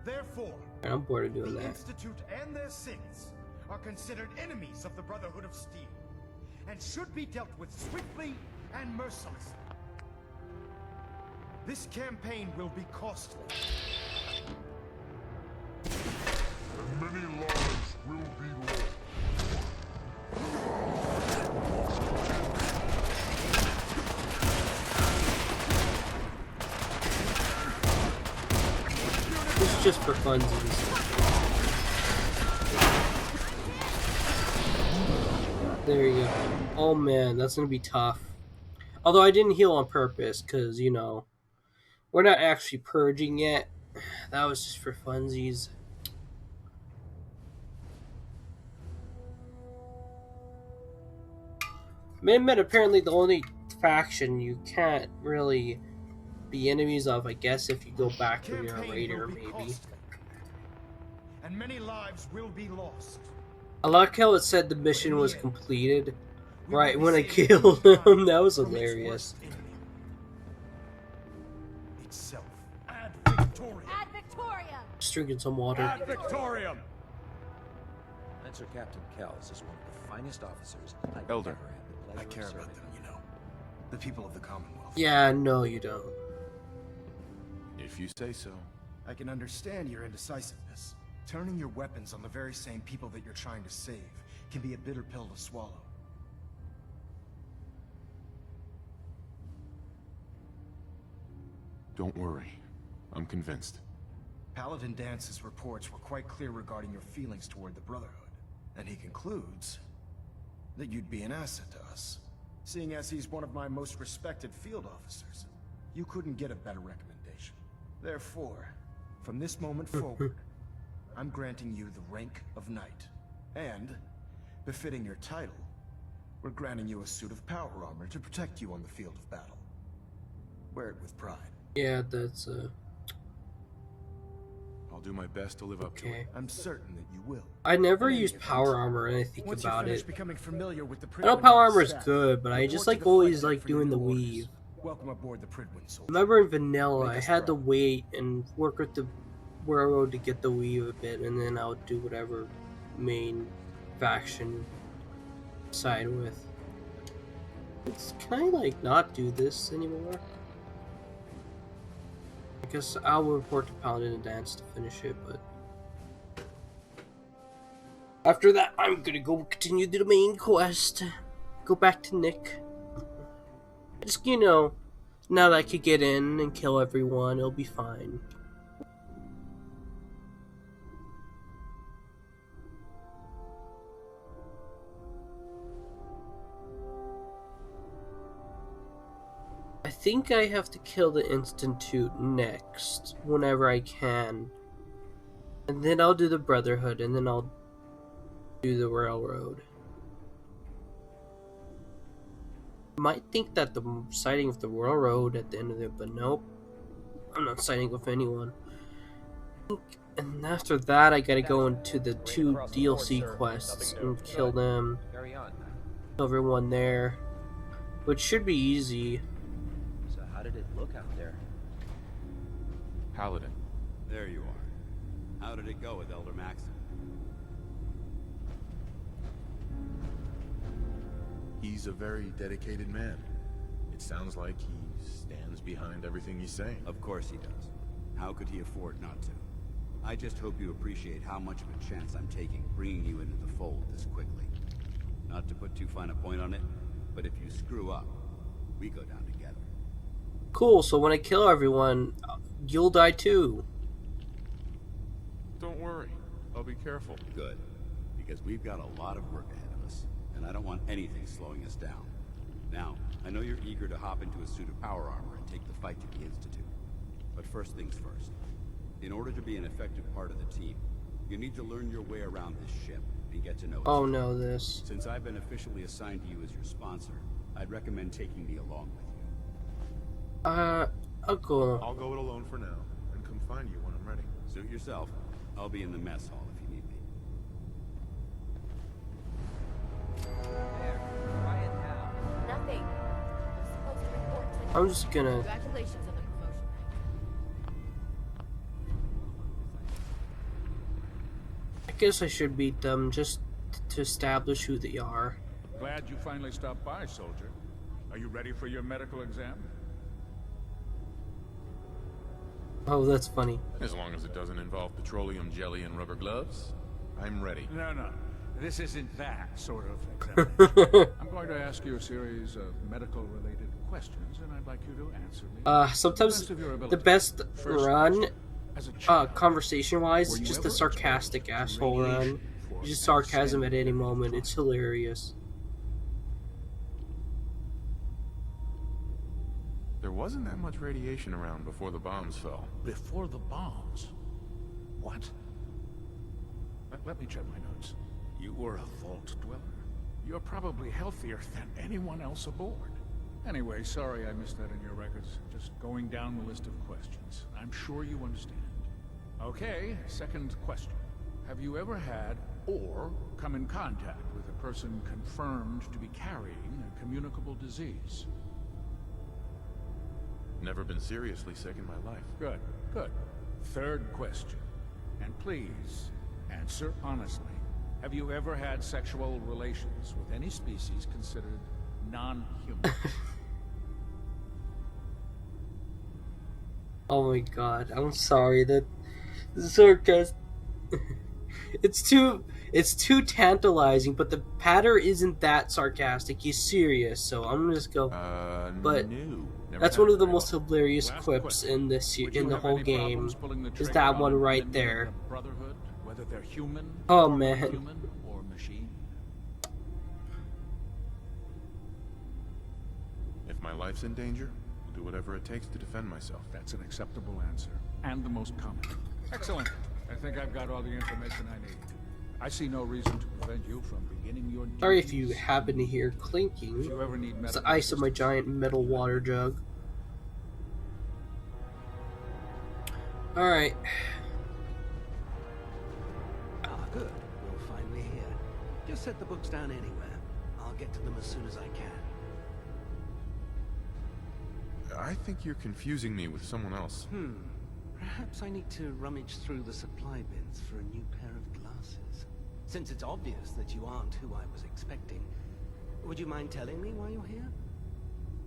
Therefore, I'm bored of doing the that. Institute and their saints are considered enemies of the Brotherhood of Steel, and should be dealt with swiftly and mercilessly. This campaign will be costly. And many lives will be lost. This is just for funsies. There you go. Oh man, that's gonna be tough. Although I didn't heal on purpose, because, you know, we're not actually purging yet. That was just for funsies. Min-Men apparently the only faction you can't really be enemies of, I guess, if you go back when you're a raider, maybe. And many lives will be lost. I like how it said the mission was completed right when I killed him. That was hilarious. Itself. Ad Victoriam. Ad Victoriam. Just drinking some water. Ad Victoriam. Lancer Captain Kells is one of the finest officers I've Elder. ever had the pleasure I care of about serving them, you know. The people of the Commonwealth. Yeah, no, you don't. If you say so. I can understand your indecisiveness. Turning your weapons on the very same people that you're trying to save can be a bitter pill to swallow. Don't worry. I'm convinced. Paladin Dance's reports were quite clear regarding your feelings toward the Brotherhood, and he concludes that you'd be an asset to us. Seeing as he's one of my most respected field officers, you couldn't get a better recommendation. Therefore, from this moment forward, I'm granting you the rank of Knight. And, befitting your title, we're granting you a suit of power armor to protect you on the field of battle. Wear it with pride. Yeah, that's I'll do my best to live up to it. I'm certain that you will. I never used power armor and I think Once about you finish it. becoming familiar with the I know Pridwin power armor is staff, good, but I report just to like the always flight like deck for doing your the orders. weave. Welcome aboard the Pridwin soldier. Remember in vanilla, Make I us had to proud. wait and work with the railroad to get the weave a bit, and then I would do whatever main faction side with. Can I like not do this anymore? I guess I'll report to Paladin and Dance to finish it, but after that, I'm gonna go continue the main quest. Go back to Nick. Just, you know, now that I could get in and kill everyone, it'll be fine. I think I have to kill the Institute next, whenever I can. And then I'll do the Brotherhood, and then I'll do the Railroad. Might think that the siding with the Railroad at the end of it, but nope. I'm not siding with anyone. And after that, I gotta go into the 2 DLC quests and kill them. Carry on. Kill everyone there. Which should be easy. So how did it look out there? Paladin. There you are. How did it go with Elder Maxon? He's a very dedicated man. It sounds like he stands behind everything he's saying. Of course he does. How could he afford not to? I just hope you appreciate how much of a chance I'm taking bringing you into the fold this quickly. Not to put too fine a point on it, but if you screw up, we go down together. Cool, so when I kill everyone, you'll die too. Don't worry. I'll be careful. Good. Because we've got a lot of work ahead of us, and I don't want anything slowing us down. Now, I know you're eager to hop into a suit of power armor and take the fight to the Institute. But first things first. In order to be an effective part of the team, you need to learn your way around this ship and get to know it. Oh no, this. Since I've been officially assigned to you as your sponsor, I'd recommend taking me along with you. I'll go. I'll go it alone for now, and come find you when I'm ready. Suit yourself. I'll be in the mess hall if you need me. There, try it now. Nothing. I'm supposed to report to... I'm just gonna. Congratulations on the promotion. I guess I should beat them just to establish who they are. Glad you finally stopped by, soldier. Are you ready for your medical exam? Oh, that's funny. As long as it doesn't involve petroleum jelly and rubber gloves, I'm ready. No. This isn't that sort of examination. I'm going to ask you a series of medical-related questions, and I'd like you to answer me. Sometimes the best run, conversation-wise, is just the sarcastic asshole run. Just sarcasm at any moment. It's hilarious. There wasn't that much radiation around before the bombs fell. Before the bombs? What? Let me check my notes. You were a vault dweller. You're probably healthier than anyone else aboard. Anyway, sorry I missed that in your records. Just going down the list of questions. I'm sure you understand. Okay, second question. Have you ever had or come in contact with a person confirmed to be carrying a communicable disease? Never been seriously sick in my life. Good. Third question. And please, answer honestly. Have you ever had sexual relations with any species considered non-human? Oh my god, I'm sorry that sarcasm. It's too tantalizing, but the patter isn't that sarcastic. He's serious, so I'm gonna just go. But that's one of the most hilarious quips in this in the whole game. Is that one right there? Brotherhood, whether they're human, oh man. Human or machine. If my life's in danger, I'll do whatever it takes to defend myself. That's an acceptable answer, and the most common. Excellent. I think I've got all the information I need. I see no reason to prevent you from beginning your duties. Sorry if you happen to hear clinking. If you ever need it's the ice in my giant metal water jug. Alright. Ah, good. You're finally here. Just set the books down anywhere. I'll get to them as soon as I can. I think you're confusing me with someone else. Perhaps I need to rummage through the supply bins for a new pair of glasses. Since it's obvious that you aren't who I was expecting, would you mind telling me why you're here?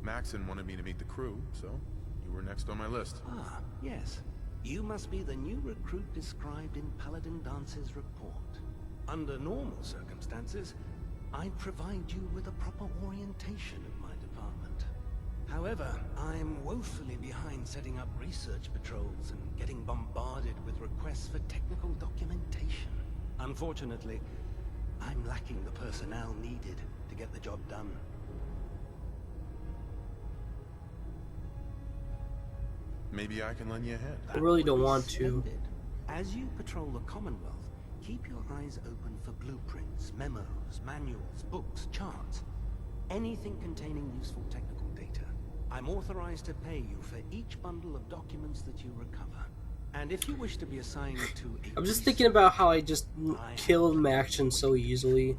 Maxon wanted me to meet the crew, so you were next on my list. Ah, yes. You must be the new recruit described in Paladin Dance's report. Under normal circumstances, I'd provide you with a proper orientation of my department. However, I'm woefully behind setting up research patrols and getting bombarded with requests for technical documentation. Unfortunately, I'm lacking the personnel needed to get the job done. Maybe I can lend you a hand. I really don't want to. As you patrol the Commonwealth, keep your eyes open for blueprints, memos, manuals, books, charts, anything containing useful technical data. I'm authorized to pay you for each bundle of documents that you recover. And if you wish to be assigned to a I'm just thinking about how I just killed Maxon so easily.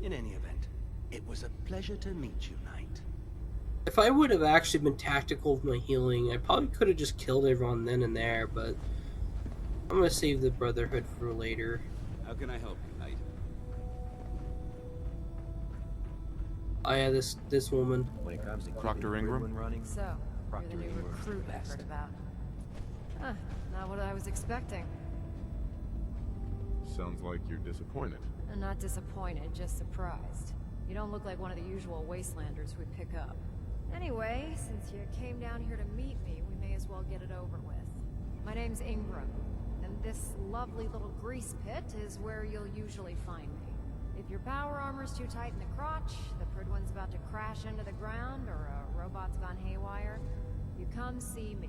In any event, it was a pleasure to meet you, Knight. If I would have actually been tactical with my healing, I probably could have just killed everyone then and there, but I'm gonna save the Brotherhood for later. How can I help you, Knight? Oh yeah, this woman. When it comes to Proctor Ingram? running, So, you're the new recruit I heard about. Huh, not what I was expecting. Sounds like you're disappointed. I'm not disappointed, just surprised. You don't look like one of the usual wastelanders we pick up. Anyway, since you came down here to meet me, we may as well get it over with. My name's Ingram, and this lovely little grease pit is where you'll usually find me. If your power armor's too tight in the crotch, the Pridwin's about to crash into the ground, or a robot's gone haywire, you come see me.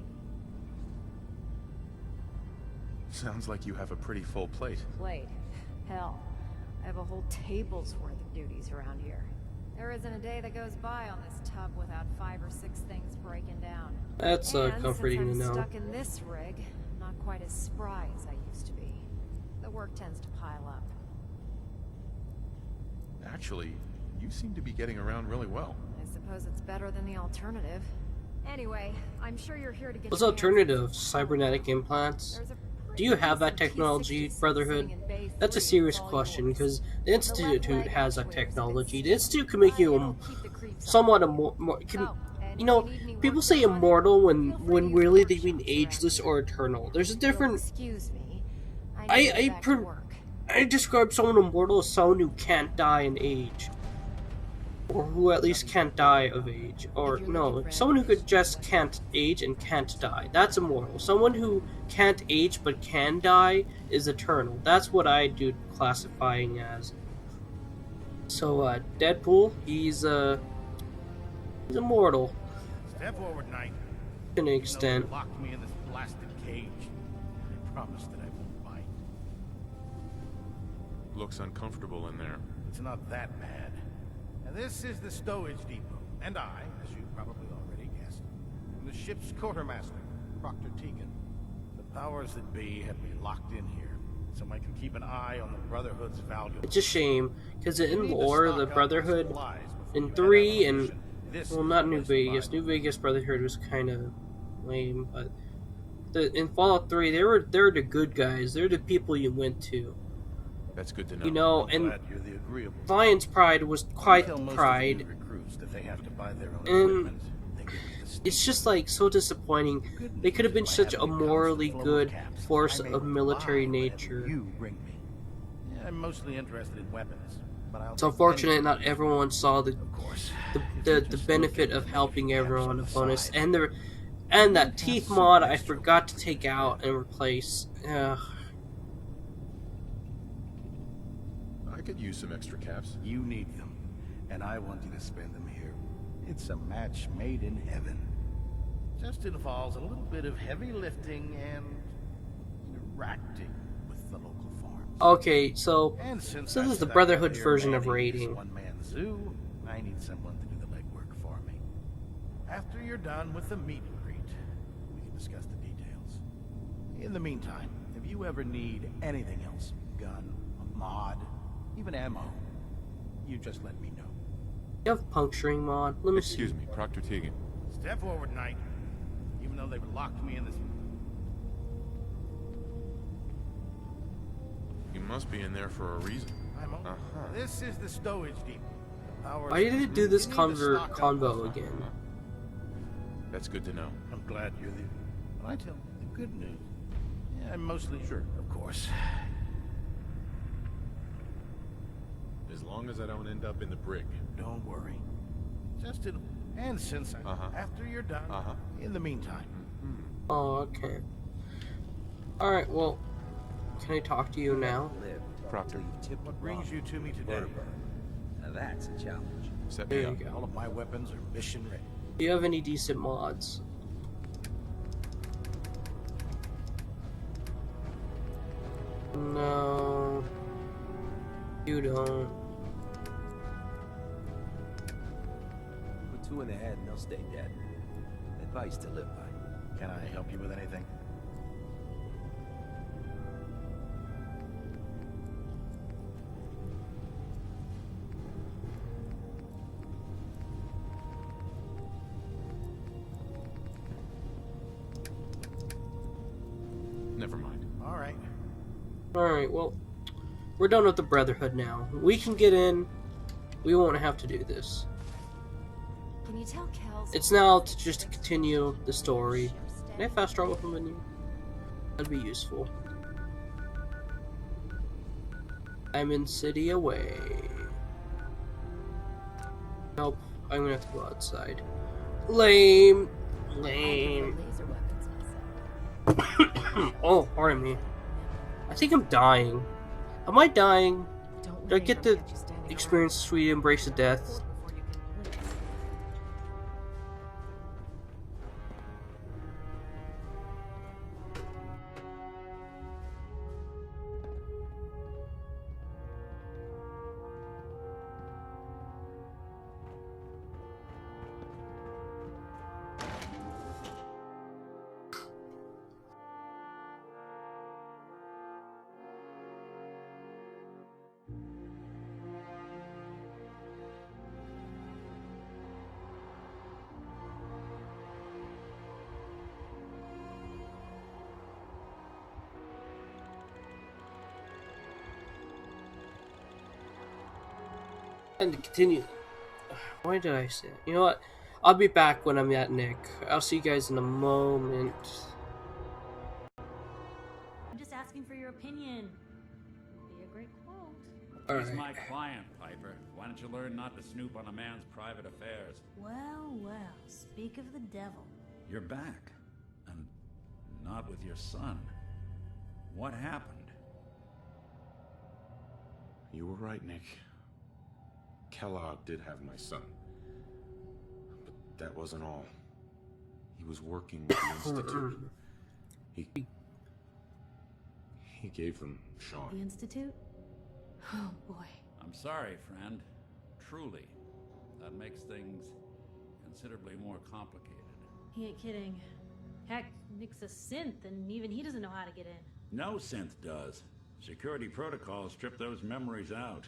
Sounds like you have a pretty full plate. Plate? Hell, I have a whole table's worth of duties around here. There isn't a day that goes by on this tub without 5 or 6 things breaking down. That's comforting to since know. I'm stuck in this rig, I'm not quite as spry as I used to be. The work tends to pile up. Actually, you seem to be getting around really well. I suppose it's better than the alternative. Anyway, I'm sure you're here to get. What's the alternative? Cybernetic implants? Do you have that technology, Brotherhood? That's a serious question, because the Institute has that technology. The Institute can make you somewhat you know, people say immortal when really they mean ageless or eternal. There's a different. Excuse me. I describe someone immortal as someone who can't die in age. Or who at least can't die of age. Or, no, someone who could just can't age and can't die. That's immortal. Someone who can't age but can die is eternal. That's what I do classifying as. So, Deadpool, he's immortal. Step forward, Knight. To an extent. You locked me in this blasted cage. I promise that I won't bite. Looks uncomfortable in there. It's not that bad. Now, this is the stowage depot, and I, as you probably already guessed, am the ship's quartermaster, Proctor Tegan. The powers that be have me locked in here, so I can keep an eye on the Brotherhood's valuables. It's a shame, because in lore, the Brotherhood, in 3 and, well, not New Vegas. New Vegas Brotherhood was kind of lame, but in Fallout 3, they're the good guys. They're the people you went to. That's good to know. You know, and Lion's Pride was quite pride, and it's just like so disappointing. They could have been such a morally good force of military nature. I'm mostly interested in weapons, but it's unfortunate not everyone saw the benefit of helping everyone. A bonus, and that teeth mod I forgot to take out and replace. I could use some extra caps. You need them, and I want you to spend them here. It's a match made in heaven. Just involves a little bit of heavy lifting and interacting with the local farms. Okay, so this is the Brotherhood version of raiding. One-man zoo. I need someone to do the legwork for me. After you're done with the meet and greet, we can discuss the details. In the meantime, if you ever need anything else, gun, a mod, even ammo, you just let me know. You have puncturing mod? Let me Excuse me, Proctor Tegan. Step forward, Knight. Even though they've locked me in this... You must be in there for a reason. This is the stowage depot. Why did it do this convo again? That's good to know. I'm glad you're the... Well, I tell you the good news. Yeah, I'm mostly sure, of course. As long as I don't end up in the brig. Don't worry. Just in... And since after you're done, in the meantime. Oh, okay. Alright, well, can I talk to you now? Proctor. What brings you to me today? Now that's a challenge. Set There me up. you go. All of my weapons are mission ready. Do you have any decent mods? No. You don't. Put 2 in the head and they'll stay dead. Advice to live by. Can I help you with anything? Never mind. All right. Alright, well, we're done with the Brotherhood now. We can get in. We won't have to do this. Can you tell Kel's... It's now to just continue the story. Can I fast travel from menu? That'd be useful. Diamond City away. Nope, I'm gonna have to go outside. Lame. Lame. Oh, pardon me. I think I'm dying. Am I dying? Don't I get to experience sweet embrace of death. And to continue. Why did I say that? You know what? I'll be back when I'm at Nick. I'll see you guys in a moment. I'm just asking for your opinion. Be a great quote. He's Alright. my client, Piper. Why don't you learn not to snoop on a man's private affairs? Well, well, speak of the devil. You're back. And not with your son. What happened? You were right, Nick. Kellogg did have my son. But that wasn't all. He was working with the Institute. He gave them Sean. The Institute? Oh, boy. I'm sorry, friend. Truly. That makes things considerably more complicated. He ain't kidding. Heck, Nick's a synth, and even he doesn't know how to get in. No synth does. Security protocols strip those memories out.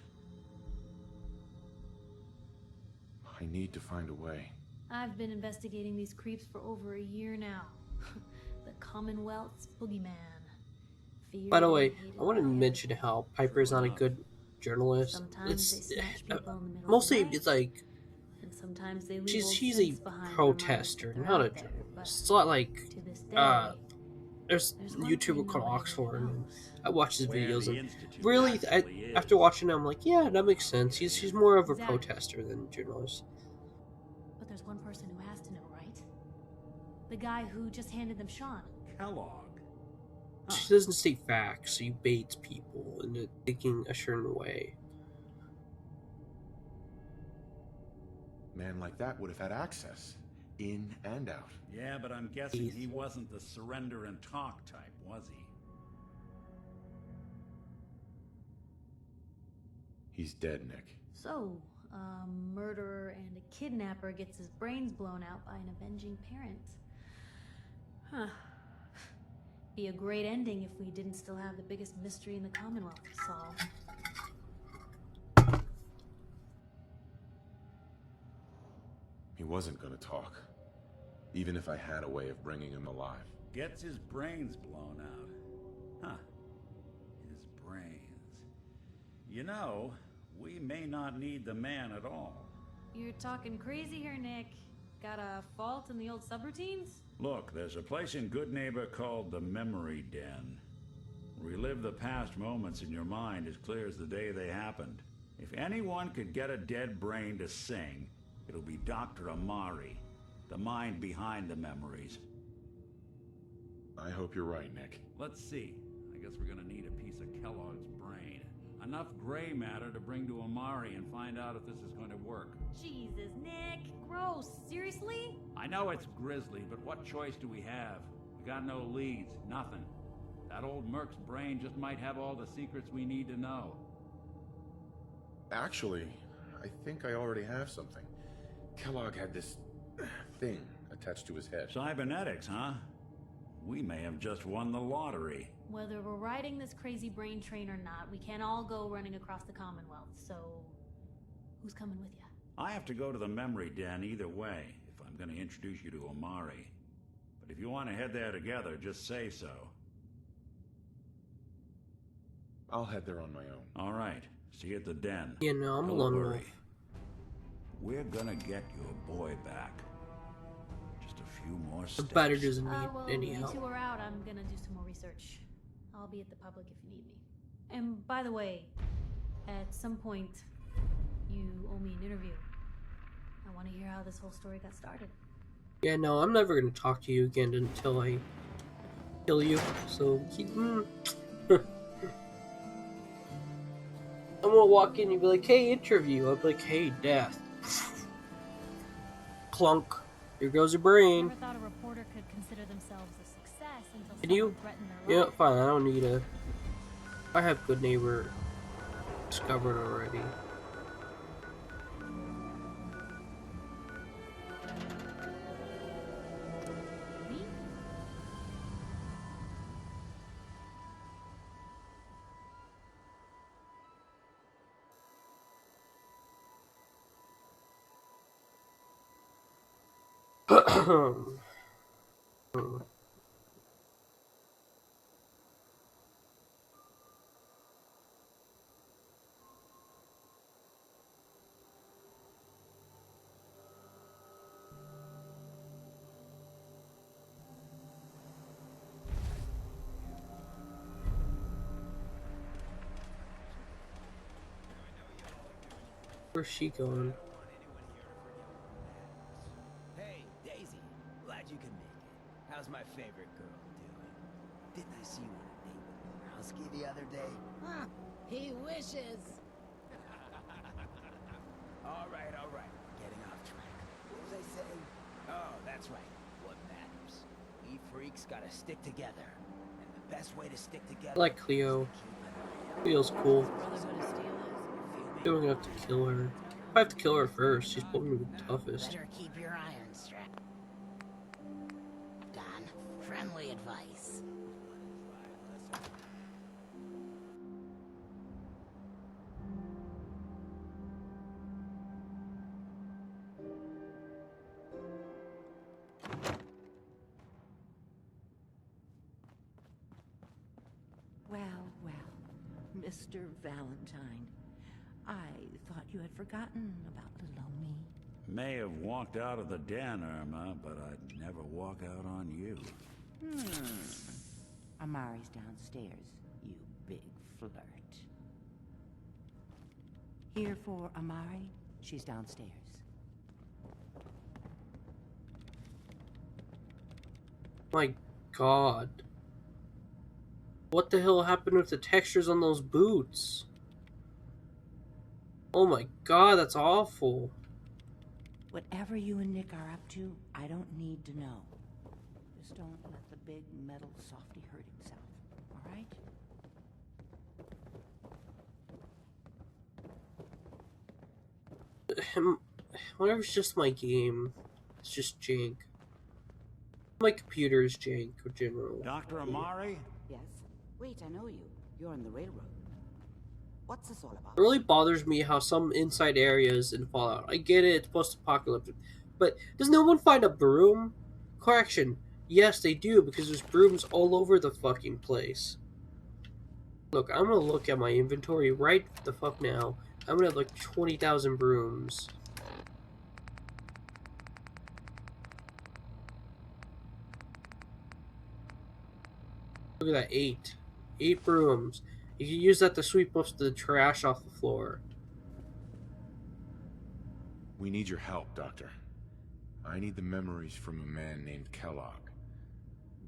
I need to find a way. I've been investigating these creeps for over a year now. The Commonwealth's boogeyman. Feared By the way, and hated I want to by mention how Piper's not a good journalist. Sometimes they snatch people in the middle Mostly of the it's like and sometimes they leave old she's synths a behind protester, reminders not they're a out there, but journalist. It's not like to this day, there's a one YouTuber thing called nobody Oxford, really and knows. I watch his Where videos, the and Institute really, actually is. after watching him, I'm like, yeah, that makes sense. He's more of a Exactly. protester than a journalist. But there's one person who has to know, right? The guy who just handed them Sean. Kellogg. She doesn't state facts, so you bait people into thinking a certain way. Man like that would have had access, in and out. Yeah, but I'm guessing he wasn't the surrender and talk type, was he? He's dead, Nick. So, a murderer and a kidnapper gets his brains blown out by an avenging parent. Huh. Be a great ending if we didn't still have the biggest mystery in the Commonwealth to solve. He wasn't gonna talk. Even if I had a way of bringing him alive. Gets his brains blown out. Huh. His brains. You know, we may not need the man at all. You're talking crazy here, Nick. Got a fault in the old subroutines? Look, there's a place in Good Neighbor called the Memory Den. Relive the past moments in your mind as clear as the day they happened. If anyone could get a dead brain to sing, it'll be Dr. Amari, the mind behind the memories. I hope you're right, Nick. Let's see. I guess we're gonna need a piece of Kellogg's brain. Enough gray matter to bring to Amari and find out if this is going to work. Jesus, Nick. Gross. Seriously? I know it's grisly, but what choice do we have? We got no leads, nothing. That old Merc's brain just might have all the secrets we need to know. Actually, I think I already have something. Kellogg had this thing attached to his head. Cybernetics, huh? We may have just won the lottery. Whether we're riding this crazy brain train or not, we can't all go running across the Commonwealth, so... who's coming with you? I have to go to the memory den either way, if I'm going to introduce you to Amari. But if you want to head there together, just say so. I'll head there on my own. All right. See you at the den. Yeah, no, I'm a Don't lone worry. wolf. We're gonna get your boy back. Just a few more The steps. batter doesn't need Well, any you help. two are out. I'm gonna do some more research. I'll be at the public if you need me. And by the way, at some point, you owe me an interview. I want to hear how this whole story got started. Yeah, no, I'm never gonna talk to you again until I kill you. So, I'm someone will walk in and be like, "Hey, interview." I'll be like, "Hey, death." Clunk. Here goes your brain. Never thought a reporter could consider themselves a success until Can someone you? threatened their Yeah, life. fine. I don't need a. I have Good Neighbor discovered already. Where's she going? Hey, Daisy. Glad you could make it. How's my favorite girl doing? Didn't I see you on a date with Browski the other day? Huh. He wishes. All right. Getting off track. What was I saying? Oh, that's right. What matters? We freaks gotta stick together. And the best way to stick together... I like Cleo. Cleo's cool. You don't have to kill her. I have to kill her first. She's probably the toughest. Better keep your iron strapped. Don, friendly advice. Well, Mr. Valentine, I thought you had forgotten about little old me. May have walked out of the den, Irma, but I'd never walk out on you. Amari's downstairs, you big flirt. Here for Amari, she's downstairs. My God. What the hell happened with the textures on those boots? Oh my God, that's awful. Whatever you and Nick are up to, I don't need to know. Just don't let the big metal softy hurt himself, all right? Whatever, it's just my game. It's just jank. My computer is jank in general. Dr. Amari? Yes? Wait, I know you. You're on the railroad. What's this all about? It really bothers me how some inside areas in Fallout, I get it, it's post-apocalyptic, but does no one find a broom? Correction, yes they do, because there's brooms all over the fucking place. Look, I'm gonna look at my inventory right the fuck now. I'm gonna have like 20,000 brooms. Look at that, 8. 8 brooms. You can use that to sweep most of the trash off the floor. We need your help, Doctor. I need the memories from a man named Kellogg.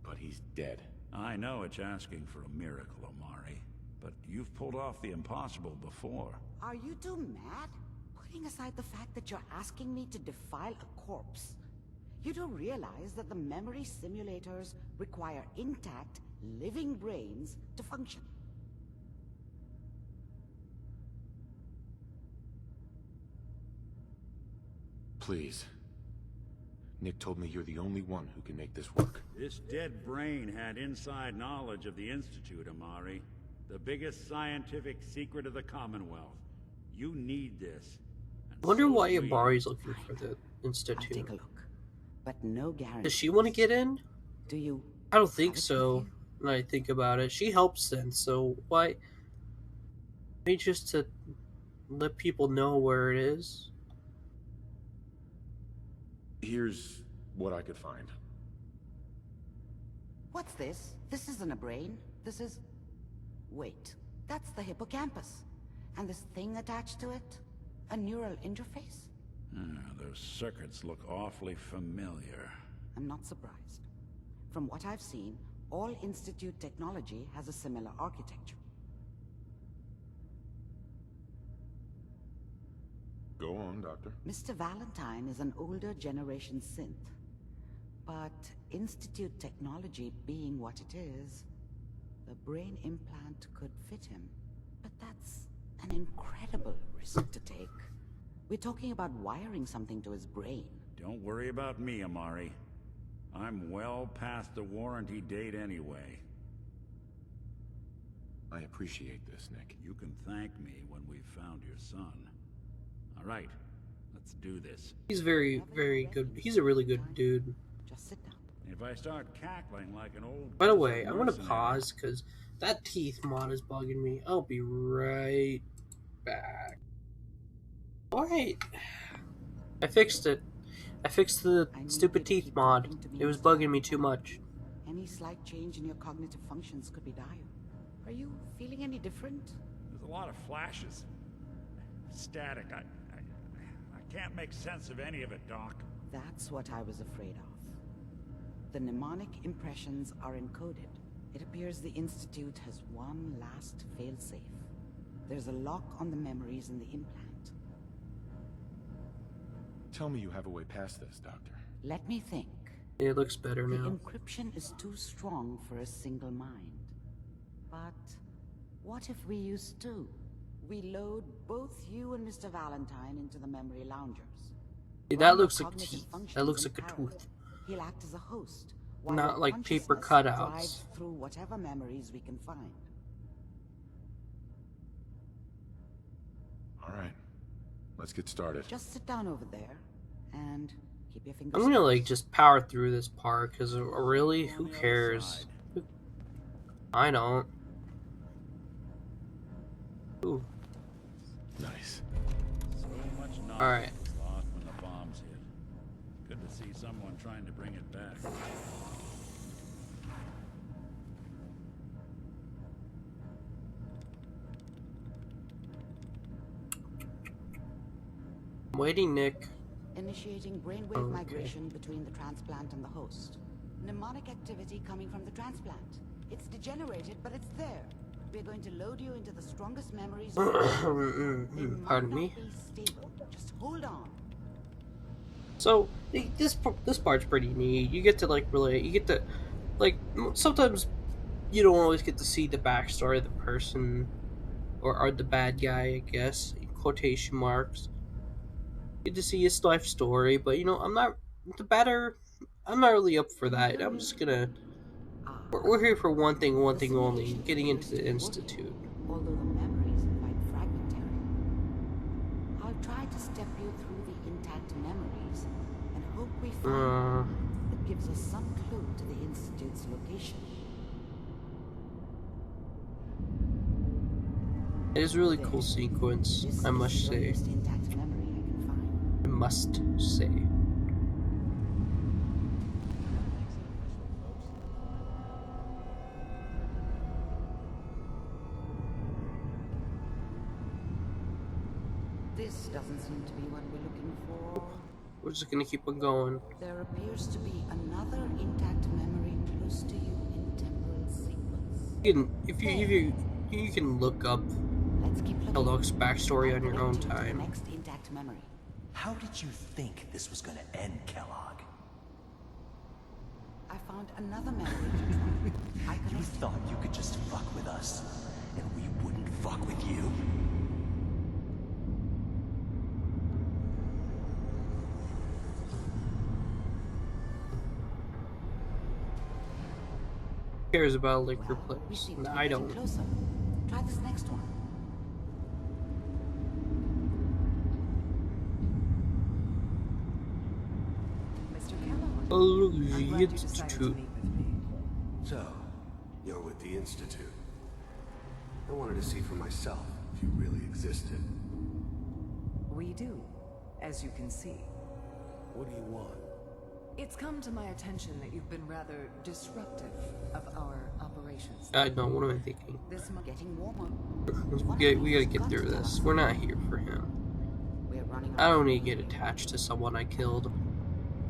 But he's dead. I know it's asking for a miracle, Amari, but you've pulled off the impossible before. Are you two mad? Putting aside the fact that you're asking me to defile a corpse, you do realize that the memory simulators require intact, living brains to function. Please. Nick told me you're the only one who can make this work. This dead brain had inside knowledge of the Institute, Amari. The biggest scientific secret of the Commonwealth. You need this. I wonder why Amari's looking for the Institute. I'll take a look, but no guarantee. Does she want to get in? Do you? I don't think so. When I think about it, she helps then. So why? Maybe just to let people know where it is. Here's what I could find. What's this? This isn't a brain. This is... Wait, that's the hippocampus. And this thing attached to it? A neural interface? Those circuits look awfully familiar. I'm not surprised. From what I've seen, all Institute technology has a similar architecture. Go on, Doctor. Mr. Valentine is an older generation synth. But Institute technology being what it is, the brain implant could fit him. But that's an incredible risk to take. We're talking about wiring something to his brain. Don't worry about me, Amari. I'm well past the warranty date anyway. I appreciate this, Nick. You can thank me when we've found your son. All right, let's do this. He's very, very good. He's a really good dude. Just sit down. If I start cackling like an old... By the way, I want to pause because that teeth mod is bugging me. I'll be right back. Alright. I fixed it. I fixed the stupid teeth mod. It was bugging me too much. Any slight change in your cognitive functions could be dire. Are you feeling any different? There's a lot of flashes. Static. I can't make sense of any of it, Doc. That's what I was afraid of. The mnemonic impressions are encoded. It appears the Institute has one last failsafe. There's a lock on the memories in the implant. Tell me you have a way past this, Doctor. Let me think. It looks better now. The encryption is too strong for a single mind. But what if we use two? We load both you and Mr. Valentine into the memory loungers. Yeah, that looks like teeth. That looks like a tooth. He'll act as a host. Not like paper cutouts. Drives through whatever memories we can find. All right. Let's get started. Just sit down over there and keep your fingers I'm gonna crossed. like just power through this part because really, who cares? I don't. Ooh. Nice. So much knowledge All right. was lost when the bombs hit. Good to see someone trying to bring it back. I'm waiting, Nick. Initiating brainwave migration between the transplant and the host. Mnemonic activity coming from the transplant. It's degenerated, but it's there. We're going to load you into the strongest memories. Pardon me. Be stable. Just hold on. So this part's pretty neat. You get to like relate. You get to like sometimes you don't always get to see the backstory of the person or the bad guy, I guess, in quotation marks. You get to see his life story, but you know I'm not really up for that. I'm just gonna. We're here for one thing only: getting into the Institute. Although the memories are quite fragmentary, I'll try to step you through the intact memories and hope we find one that gives us some clue to the Institute's location. It is a really cool sequence, I must say. Intact memory I can find. I must say. This doesn't seem to be what we're looking for. We're just gonna keep on going. There appears to be another intact memory close to you in temporal sequence. You can look up Kellog's backstory on your own time. Next intact memory. How did you think this was gonna end, Kellogg? I found another memory. You thought you could just fuck with us, and we wouldn't fuck with you? Who cares about liquor place? No, I don't. Closer. Try this next one. Mr. Kellogg. Oh, I'm the glad you decided to Institute. meet with me. So, you're with the Institute. I wanted to see for myself if you really existed. We do, as you can see. What do you want? It's come to my attention that you've been rather disruptive of our operations. I know, what am I thinking? This getting warmer. We gotta get through this. We're not here for him. We're running I don't need to get attached to someone I killed.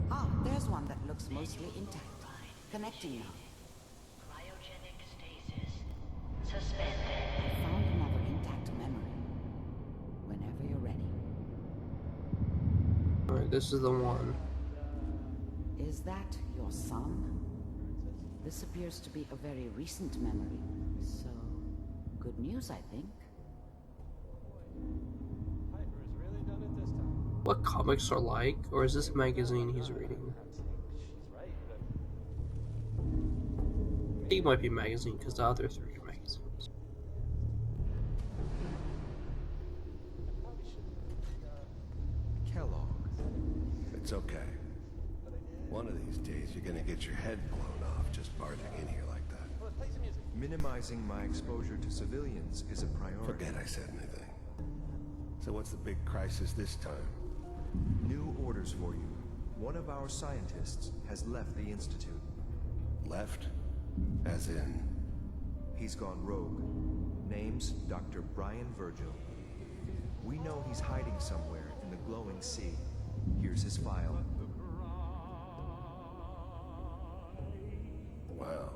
Ah, there's one that looks mostly intact. Connecting now. Cryogenic stasis. Suspended. I found another intact memory. Whenever you're ready. Alright, this is the one. Is that your son? This appears to be a very recent memory, so good news, I think. What comics are like, or is this a magazine he's reading? I think it might be a magazine because the other three are magazines. Kellogg. It's okay. One of these days you're gonna get your head blown off just barging in here like that. Minimizing my exposure to civilians is a priority. Forget I said anything. So what's the big crisis this time? New orders for you. One of our scientists has left the Institute. Left? As in? He's gone rogue. Name's Dr. Brian Virgil. We know he's hiding somewhere in the glowing sea. Here's his file. Wow.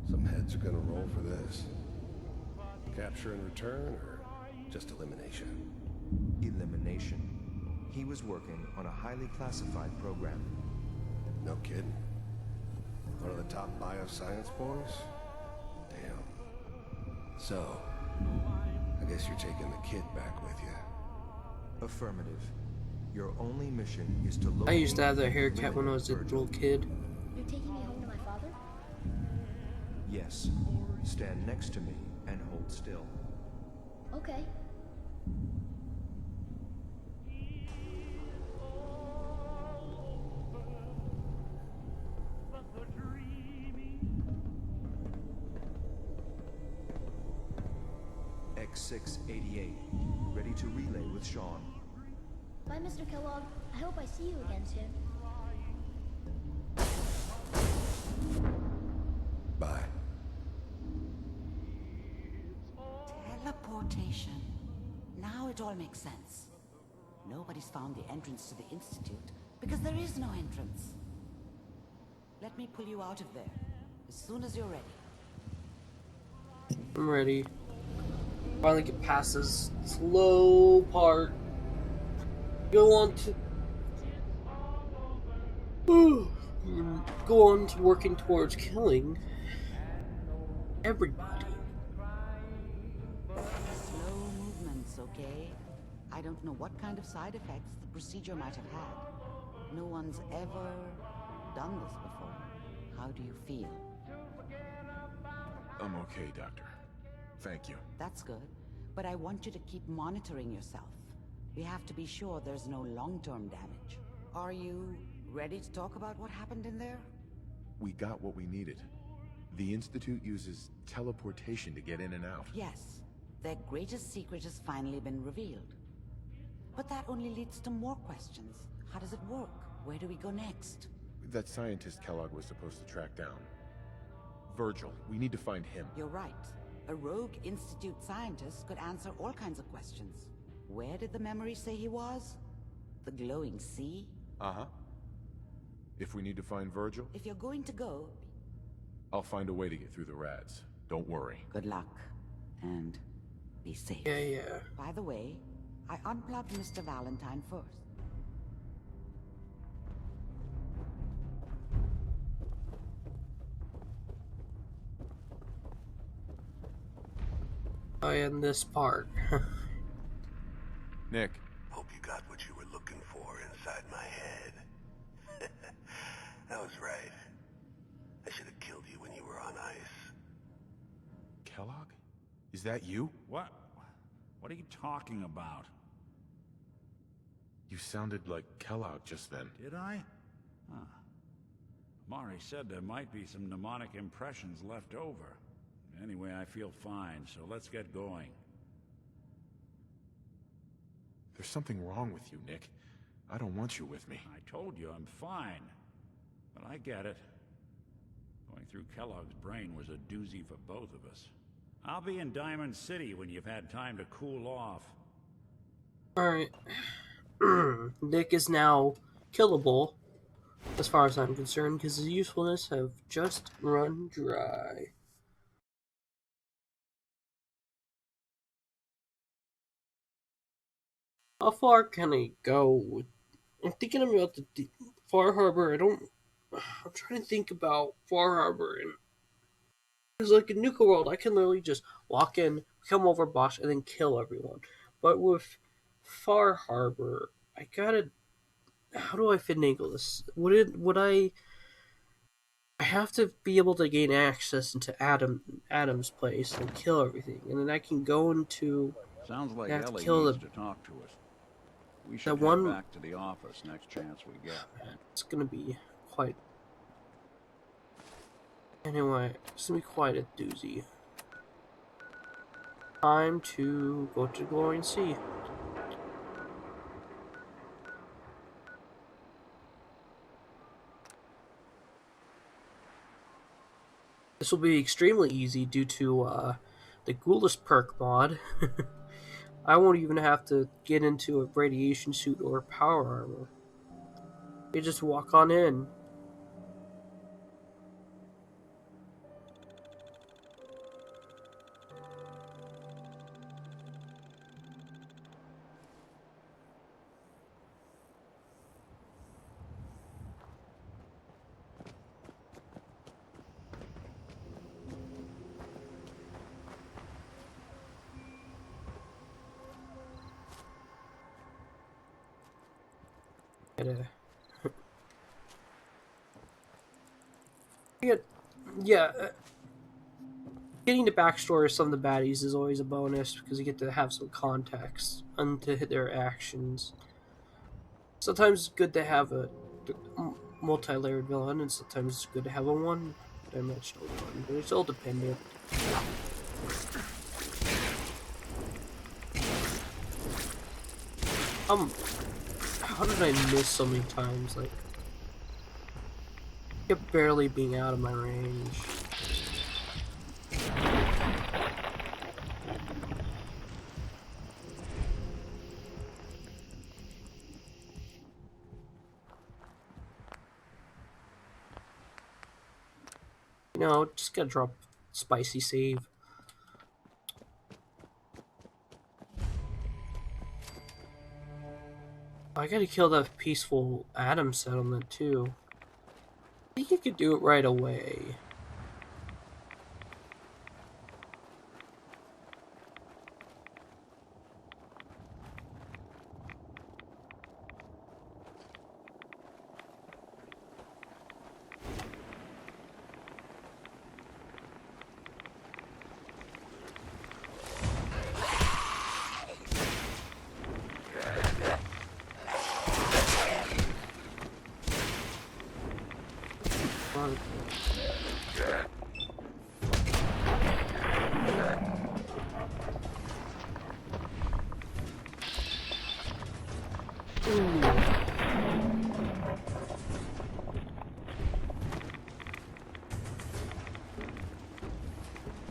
Some heads are gonna roll for this. Capture and return, or just elimination? Elimination. He was working on a highly classified program. No kidding. One of the top bioscience boys? Damn. So, I guess you're taking the kid back with you. Affirmative. Your only mission is to look. I used to have that haircut when I was a little kid. You're taking me home to my father? Yes. Stand next to me and hold still. Okay. X688. Ready to relay with Sean. Bye, Mr. Kellogg. I hope I see you again soon. Bye. Teleportation. Now it all makes sense. Nobody's found the entrance to the Institute because there is no entrance. Let me pull you out of there as soon as you're ready. I'm ready. Finally get past this slow part. Go on to working towards killing everybody. Slow movements, okay? I don't know what kind of side effects the procedure might have had. No one's ever done this before. How do you feel? I'm okay, Doctor. Thank you. That's good, but I want you to keep monitoring yourself. We have to be sure there's no long-term damage. Are you ready to talk about what happened in there? We got what we needed. The Institute uses teleportation to get in and out. Yes. Their greatest secret has finally been revealed. But that only leads to more questions. How does it work? Where do we go next? That scientist Kellogg was supposed to track down. Virgil. We need to find him. You're right. A rogue Institute scientist could answer all kinds of questions. Where did the memory say he was? The glowing sea? Uh-huh. If we need to find Virgil, If you're going to go, I'll find a way to get through the rads. Don't worry. good luck. And be safe. Yeah. By the way, I unplugged Mr. Valentine first. Oh, and this part. Nick. Hope you got what you were looking for inside my head. I was right. I should have killed you when you were on ice. Kellogg? Is that you? What? What are you talking about? You sounded like Kellogg just then. Did I? Huh. Mari said there might be some mnemonic impressions left over. Anyway, I feel fine, so let's get going. There's something wrong with you, Nick. I don't want you with me. I told you I'm fine. But I get it. Going through Kellogg's brain was a doozy for both of us. I'll be in Diamond City when you've had time to cool off. Alright. Nick is now killable, as far as I'm concerned, because his usefulness have just run dry. How far can he go with I'm thinking about the Far Harbor. I'm trying to think about Far Harbor, and it's like in Nuka World, I can literally just walk in, become overboss, and then kill everyone. But with Far Harbor, I gotta. How do I finagle this? I have to be able to gain access into Adam's place and kill everything, and then I can go into. Sounds I like have to Ellie kill needs to talk to us. We that should head one. back to the office next chance we get. It's gonna be quite. Anyway, it's gonna be quite a doozy. Time to go to Glowing Sea. This will be extremely easy due to the Ghoulish perk mod. I won't even have to get into a radiation suit or power armor. You just walk on in. Yeah, getting the backstory of some of the baddies is always a bonus because you get to have some context into their actions. Sometimes it's good to have a multi-layered villain, and sometimes it's good to have a one-dimensional one, but it's all dependent. How did I miss so many times? Like, I kept barely being out of my range. You know, just gotta drop spicy save. I gotta kill that peaceful Adam settlement too. I think you could do it right away.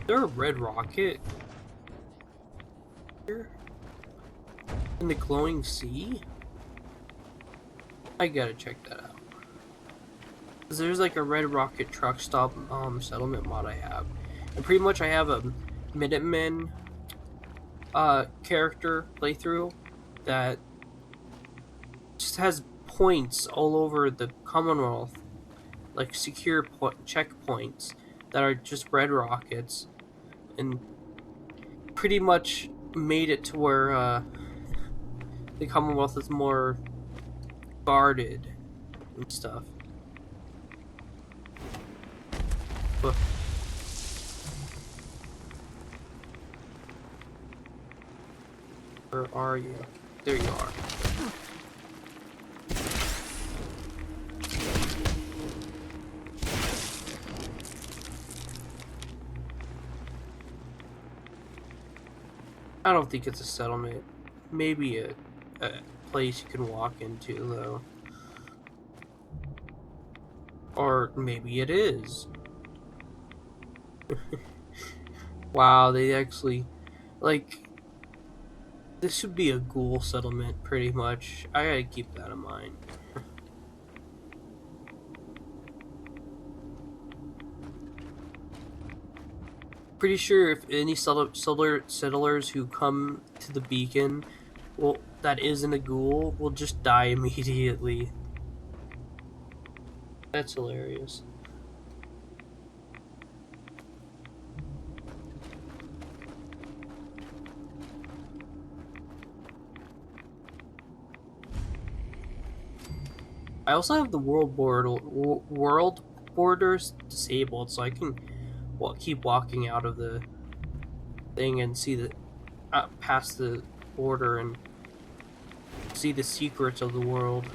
Is there a red rocket here in the glowing sea? I gotta check that out. Cause there's like a red rocket truck stop settlement mod I have, and pretty much I have a Minutemen character playthrough that just has points all over the Commonwealth, like secure checkpoints that are just red rockets, and pretty much made it to where the Commonwealth is more guarded and stuff. But where are you? There you are. I don't think it's a settlement. Maybe a place you can walk into, though. Or maybe it is. Wow, they actually... Like... This should be a ghoul settlement, pretty much. I gotta keep that in mind. Pretty sure if any settlers who come to the beacon well, that isn't a ghoul will just die immediately. That's hilarious. I also have the world borders disabled, so I can keep walking out of the thing and see the past the border and see the secrets of the world.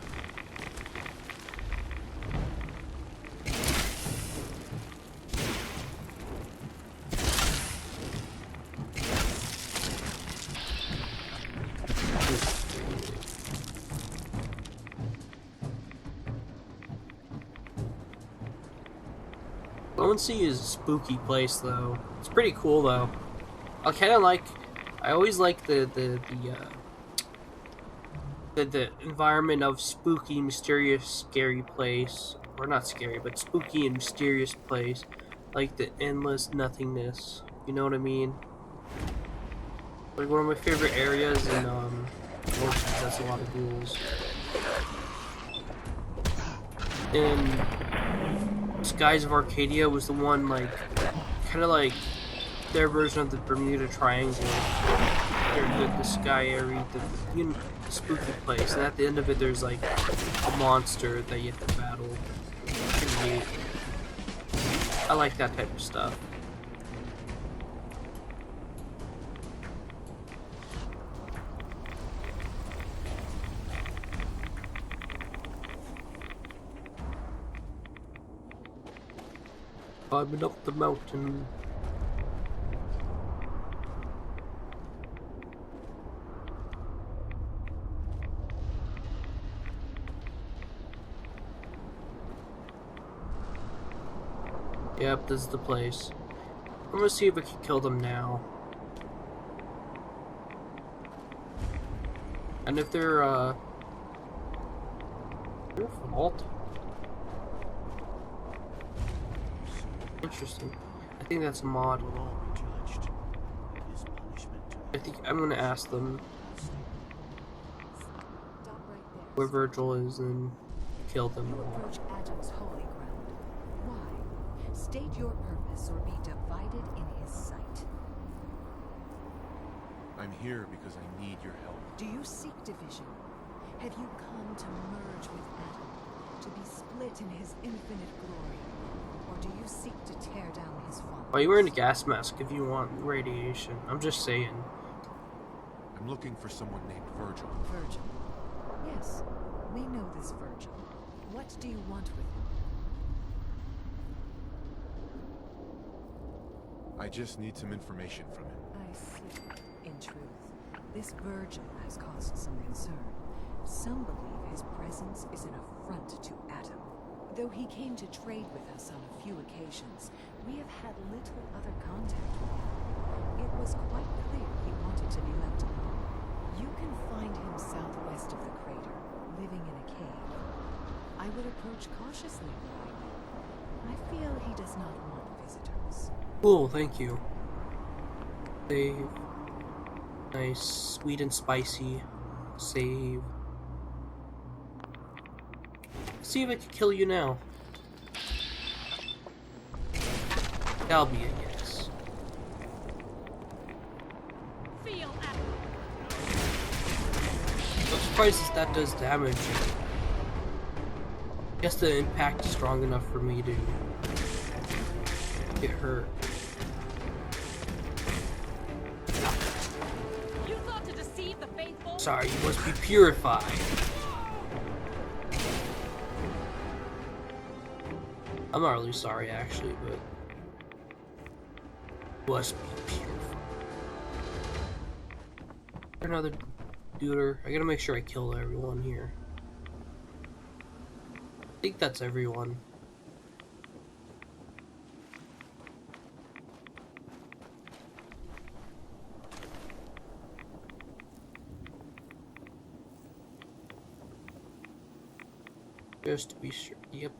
Sea is a spooky place, though. It's pretty cool, though. I always like the environment of spooky, mysterious, scary place, or not scary, but spooky and mysterious place, like the endless nothingness. You know what I mean? Like one of my favorite areas in Orchard, that's a lot of ghouls. And Skies of Arcadia was the one, like, kind of like their version of the Bermuda Triangle. The sky area, the spooky place, and at the end of it, there's like a monster that you have to battle. Pretty neat. I like that type of stuff. Climbing up the mountain. Yep, this is the place. I'm gonna see if I can kill them now. And if they're their fault. Interesting. I think that's a mod. I think I'm gonna ask them where Virgil is and kill them. Approach Adam's holy ground. Why? State your purpose or be divided in his sight. I'm here because I need your help. Do you seek division? Have you come to merge with Adam, to be split in his infinite glory? Or do you seek to tear down his fall? Why are you wearing a gas mask if you want radiation? I'm just saying. I'm looking for someone named Virgil. Virgil. Yes, we know this Virgil. What do you want with him? I just need some information from him. I see. In truth, this Virgil has caused some concern. Some believe his presence is an affront to Adam. Though he came to trade with us on a few occasions, we have had little other contact with him. It was quite clear he wanted to be left alone. You can find him southwest of the crater, living in a cave. I would approach cautiously were I you. I feel he does not want visitors. Cool, thank you. Save. Nice, sweet and spicy. Save. See if I can kill you now. That'll be a yes. I'm surprised that does damage. I guess the impact is strong enough for me to get hurt. You thought to deceive the faithful? Sorry, you must be purified. I'm not really sorry, actually, but must be purified. Another duder. I gotta make sure I kill everyone here. I think that's everyone. Just to be sure. Yep.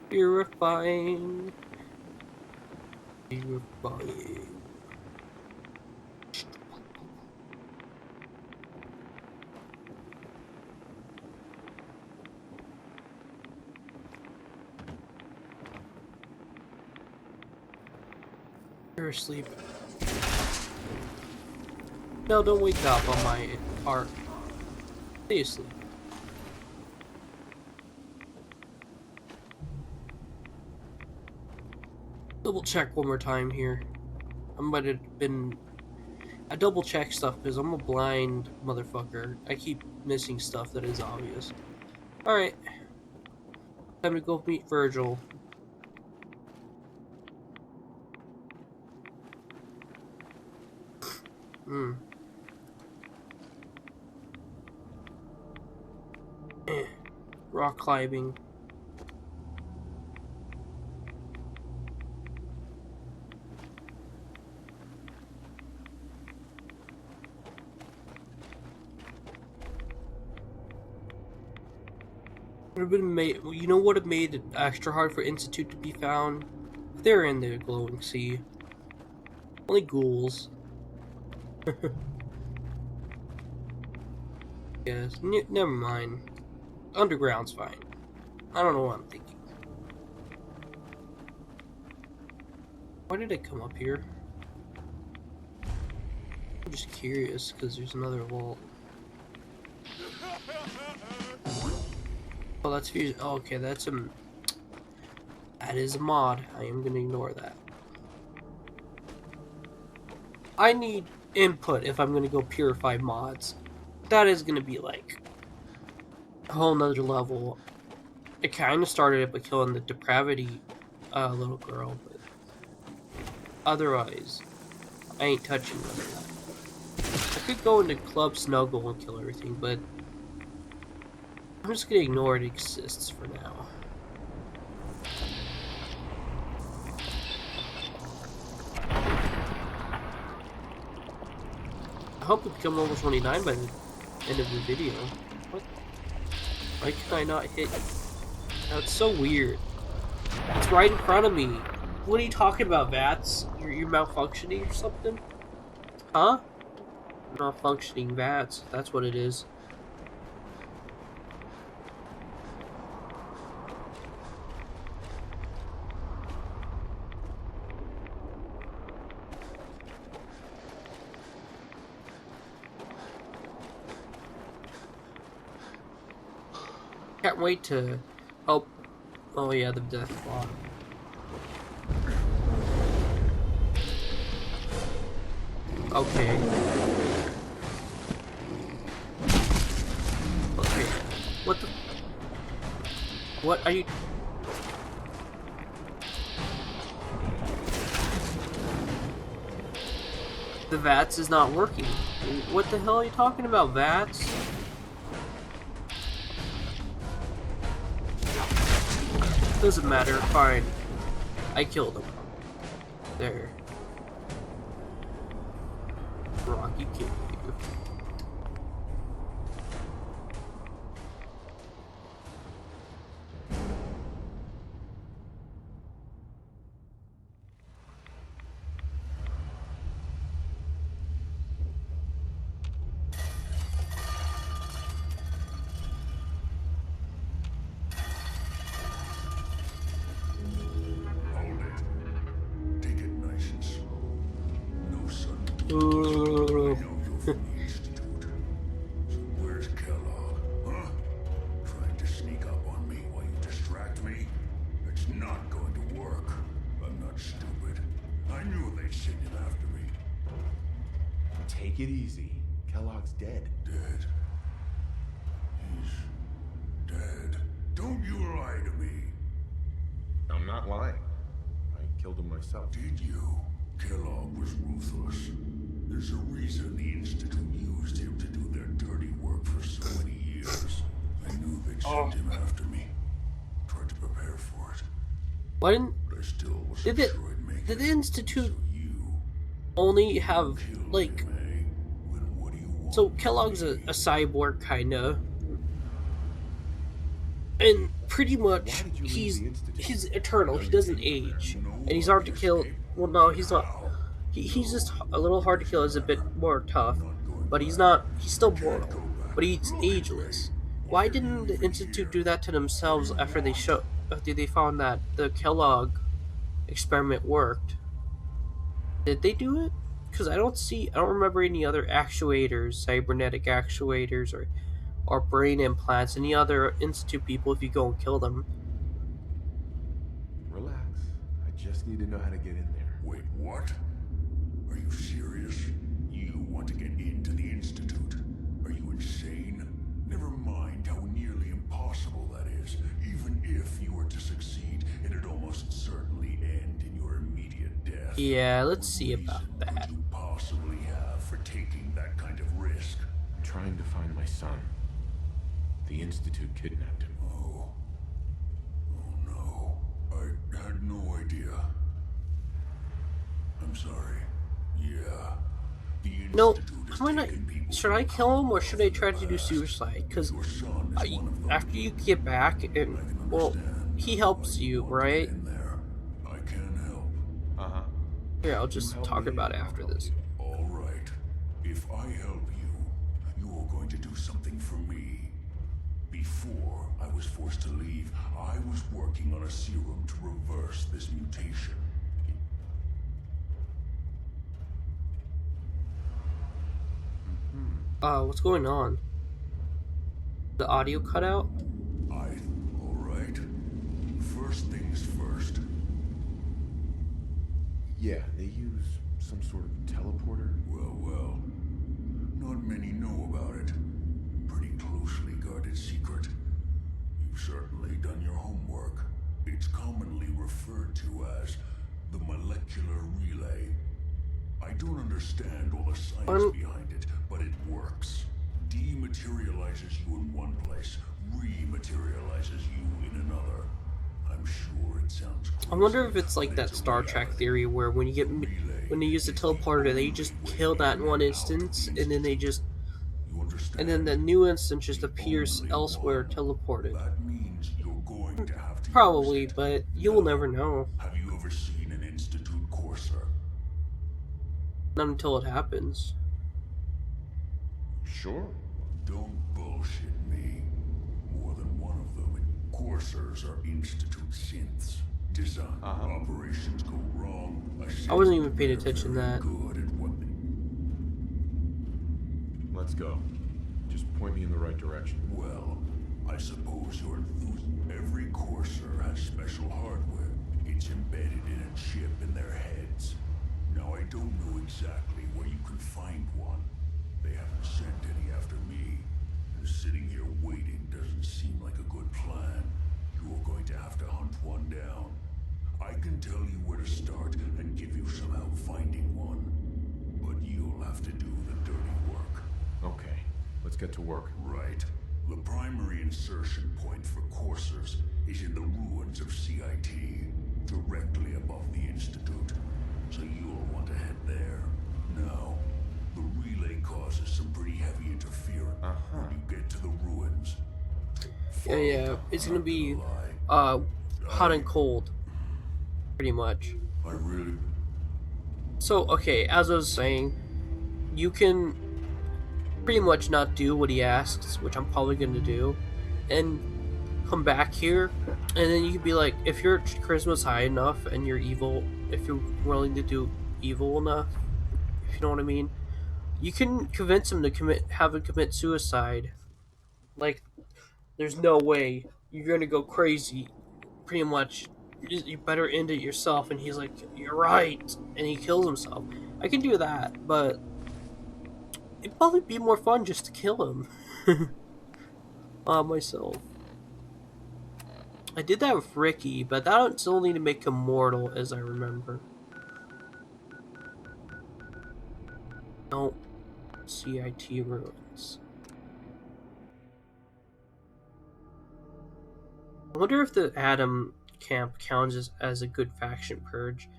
Purifying. You're asleep. No, don't wake up on my part. Stay asleep. Double check one more time here. I might have been... I double check stuff because I'm a blind motherfucker. I keep missing stuff that is obvious. Alright. Time to go meet Virgil. Rock climbing. Would have been made. You know what would have made it extra hard for Institute to be found? They're in the glowing sea. Only ghouls. Yes, never mind. Underground's fine. I don't know what I'm thinking. Why did I come up here? I'm just curious because there's another vault. Oh, that's fusion. Oh, okay, that's a. That is a mod. I am gonna ignore that. I need input if I'm gonna go purify mods. That is gonna be like a whole nother level. It kind of started it by killing the depravity little girl, but otherwise, I ain't touching none of that. I could go into Club Snuggle and kill everything, but I'm just gonna ignore it exists for now. I hope to become level 29 by the end of the video. What? Why can I not hit? That's so weird. It's right in front of me. What are you talking about, VATS? You're malfunctioning or something? Huh? Malfunctioning VATS. That's what it is. Can't wait to help. Oh yeah, the death claw. Okay. Okay. What the? What are you? The VATS is not working. What the hell are you talking about, VATS? Doesn't matter, fine. I killed him. There. Rocky Cave. Where's Kellogg? Huh? Trying to sneak up on me while you distract me? It's not going to work. I'm not stupid. I knew they'd send him after me. Take it easy. Kellogg's dead. Dead? He's dead. Don't you lie to me. I'm not lying. I killed him myself. Did you? Kellogg was ruthless. There's a reason the Institute used him to do their dirty work for so many years. I knew they'd send him after me. Tried to prepare for it. Why didn't... But I still wasn't sure I'd make Did the Institute only have, like... So Kellogg's a cyborg, kinda. And pretty much, he's eternal. He doesn't age. And he's hard to kill. Well, no, he's not. He's just a little hard to kill. Is a bit more tough, but he's not. He's still mortal, but he's ageless. Why didn't the Institute do that to themselves after they found that the Kellogg experiment worked? Did they do it? Because I don't remember any other actuators, cybernetic actuators, or brain implants. Any other Institute people? If you go and kill them, Relax. I just need to know how to get in there. Wait, what? Are you serious? You want to get into the Institute? Are you insane? Never mind how nearly impossible that is. Even if you were to succeed, it'd almost certainly end in your immediate death. yeah. Let's see about that. You possibly have for taking that kind of risk. I'm trying to find my son. The Institute kidnapped him. Oh no. I had no idea. I'm sorry. Yeah. No, should I kill him or should I try to do suicide? Because after you get back, he helps you, right? I can help. Uh-huh. Here, I'll just talk about it after this. All right. If I help you, you are going to do something for me. Before I was forced to leave, I was working on a serum to reverse this mutation. What's going on? The audio cut out? All right. First things first. Yeah, they use some sort of teleporter. Well. Not many know about it. Pretty closely guarded secret. You've certainly done your homework. It's commonly referred to as the molecular relay. I don't understand all the science behind it, but it works. Dematerializes you in one place, rematerializes you in another. I'm sure it sounds crazy. I wonder if it's like that Star Trek theory where when they use the teleporter, they just kill that in one instance, and then the new instance just appears elsewhere, teleported. That means you're going to have to Probably, but you will never know. Have you ever seen an Institute courser? Not until it happens. Sure. Don't bullshit me. More than one of them. Coursers are Institute synths. Design operations go wrong. I wasn't even paying attention to that. Good at what they... Let's go. Just point me in the right direction. Well, I suppose you're enthused. Every courser has special hardware. It's embedded in a chip in their heads. Now, I don't know exactly where you can find one. They haven't sent any after me. And sitting here waiting doesn't seem like a good plan. You are going to have to hunt one down. I can tell you where to start and give you some help finding one. But you'll have to do the dirty work. Okay, let's get to work. Right. The primary insertion point for coursers is in the ruins of CIT, directly above the Institute. So you'll want to head there. Now, the relay causes some pretty heavy interference when you get to the ruins. Yeah, it's gonna be hot and cold, pretty much. So, okay, as I was saying, you can pretty much not do what he asks, which I'm probably gonna do, and come back here, and then you can be like, if your charisma's high enough and you're evil, if you're willing to do evil enough, if you know what I mean, you can convince him to have him commit suicide. Like, there's no way you're gonna go crazy. Pretty much, you better end it yourself. And he's like, "You're right," and he kills himself. I can do that, but it'd probably be more fun just to kill him. Myself. I did that with Ricky, but that's only to make him mortal, as I remember. Nope. CIT ruins. I wonder if the Atom camp counts as a good faction purge.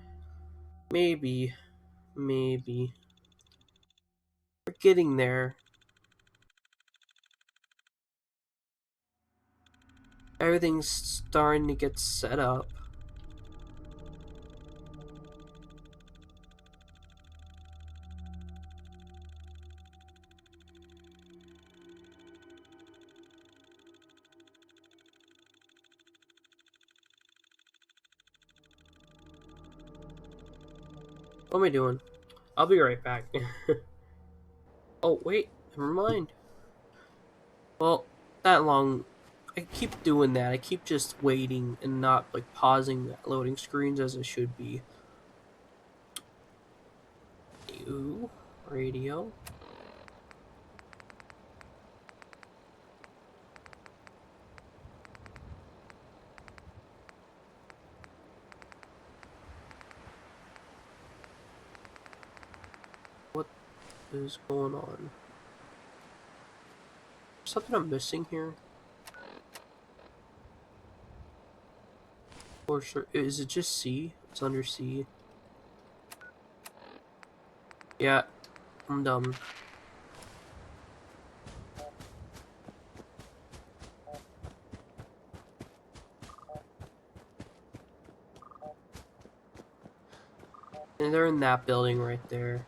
Maybe. We're getting there. Everything's starting to get set up. What am I doing? I'll be right back. Oh, wait. Never mind. Well, that long... I keep doing that. I keep just waiting and not, like, pausing the loading screens as I should be. Ooh, radio. What is going on? Something I'm missing here? Or sure, is it just C? It's under C. Yeah, I'm dumb. And they're in that building right there.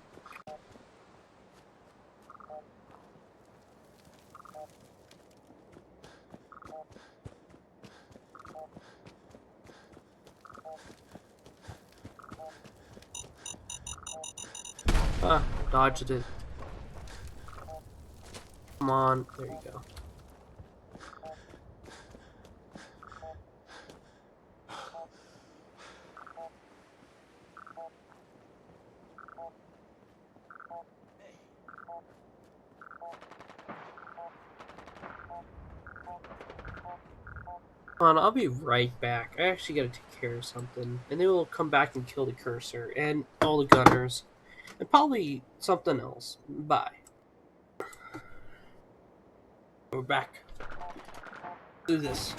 Ah, dodged it. Come on, there you go. Come on, I'll be right back. I actually gotta take care of something. And then we'll come back and kill the cursor and all the gunners. And probably something else. Bye. We're back. Do this.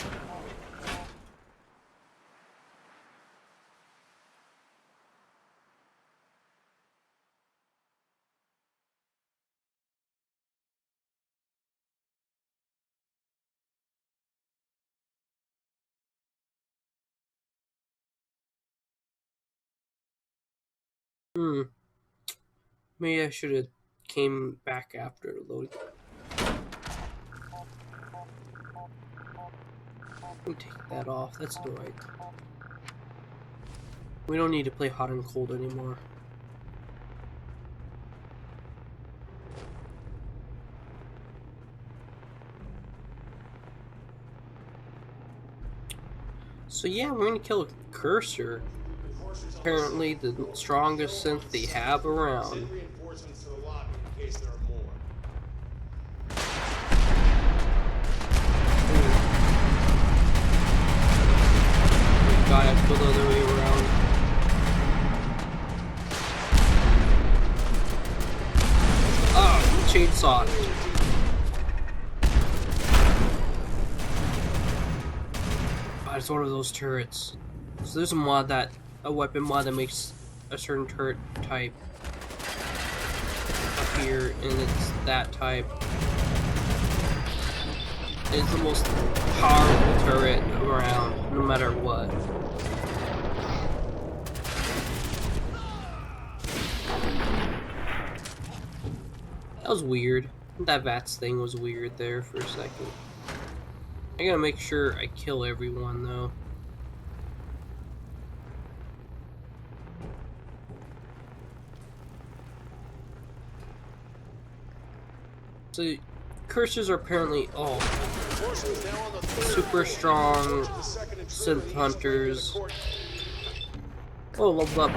Maybe I should have came back after loading. Let me take that off. That's alright. We don't need to play hot and cold anymore. So yeah, we're gonna kill a cursor. Apparently the strongest synth they have around. God, I have to go the other way around. Oh, chainsaw. God, it's one of those turrets. So there's a weapon mod that makes a certain turret type appear, and it's that type. It's the most powerful turret around, no matter what. That was weird. That VATS thing was weird there for a second. I gotta make sure I kill everyone though. So, cursors are apparently super strong synth hunters. Oh, leveled up.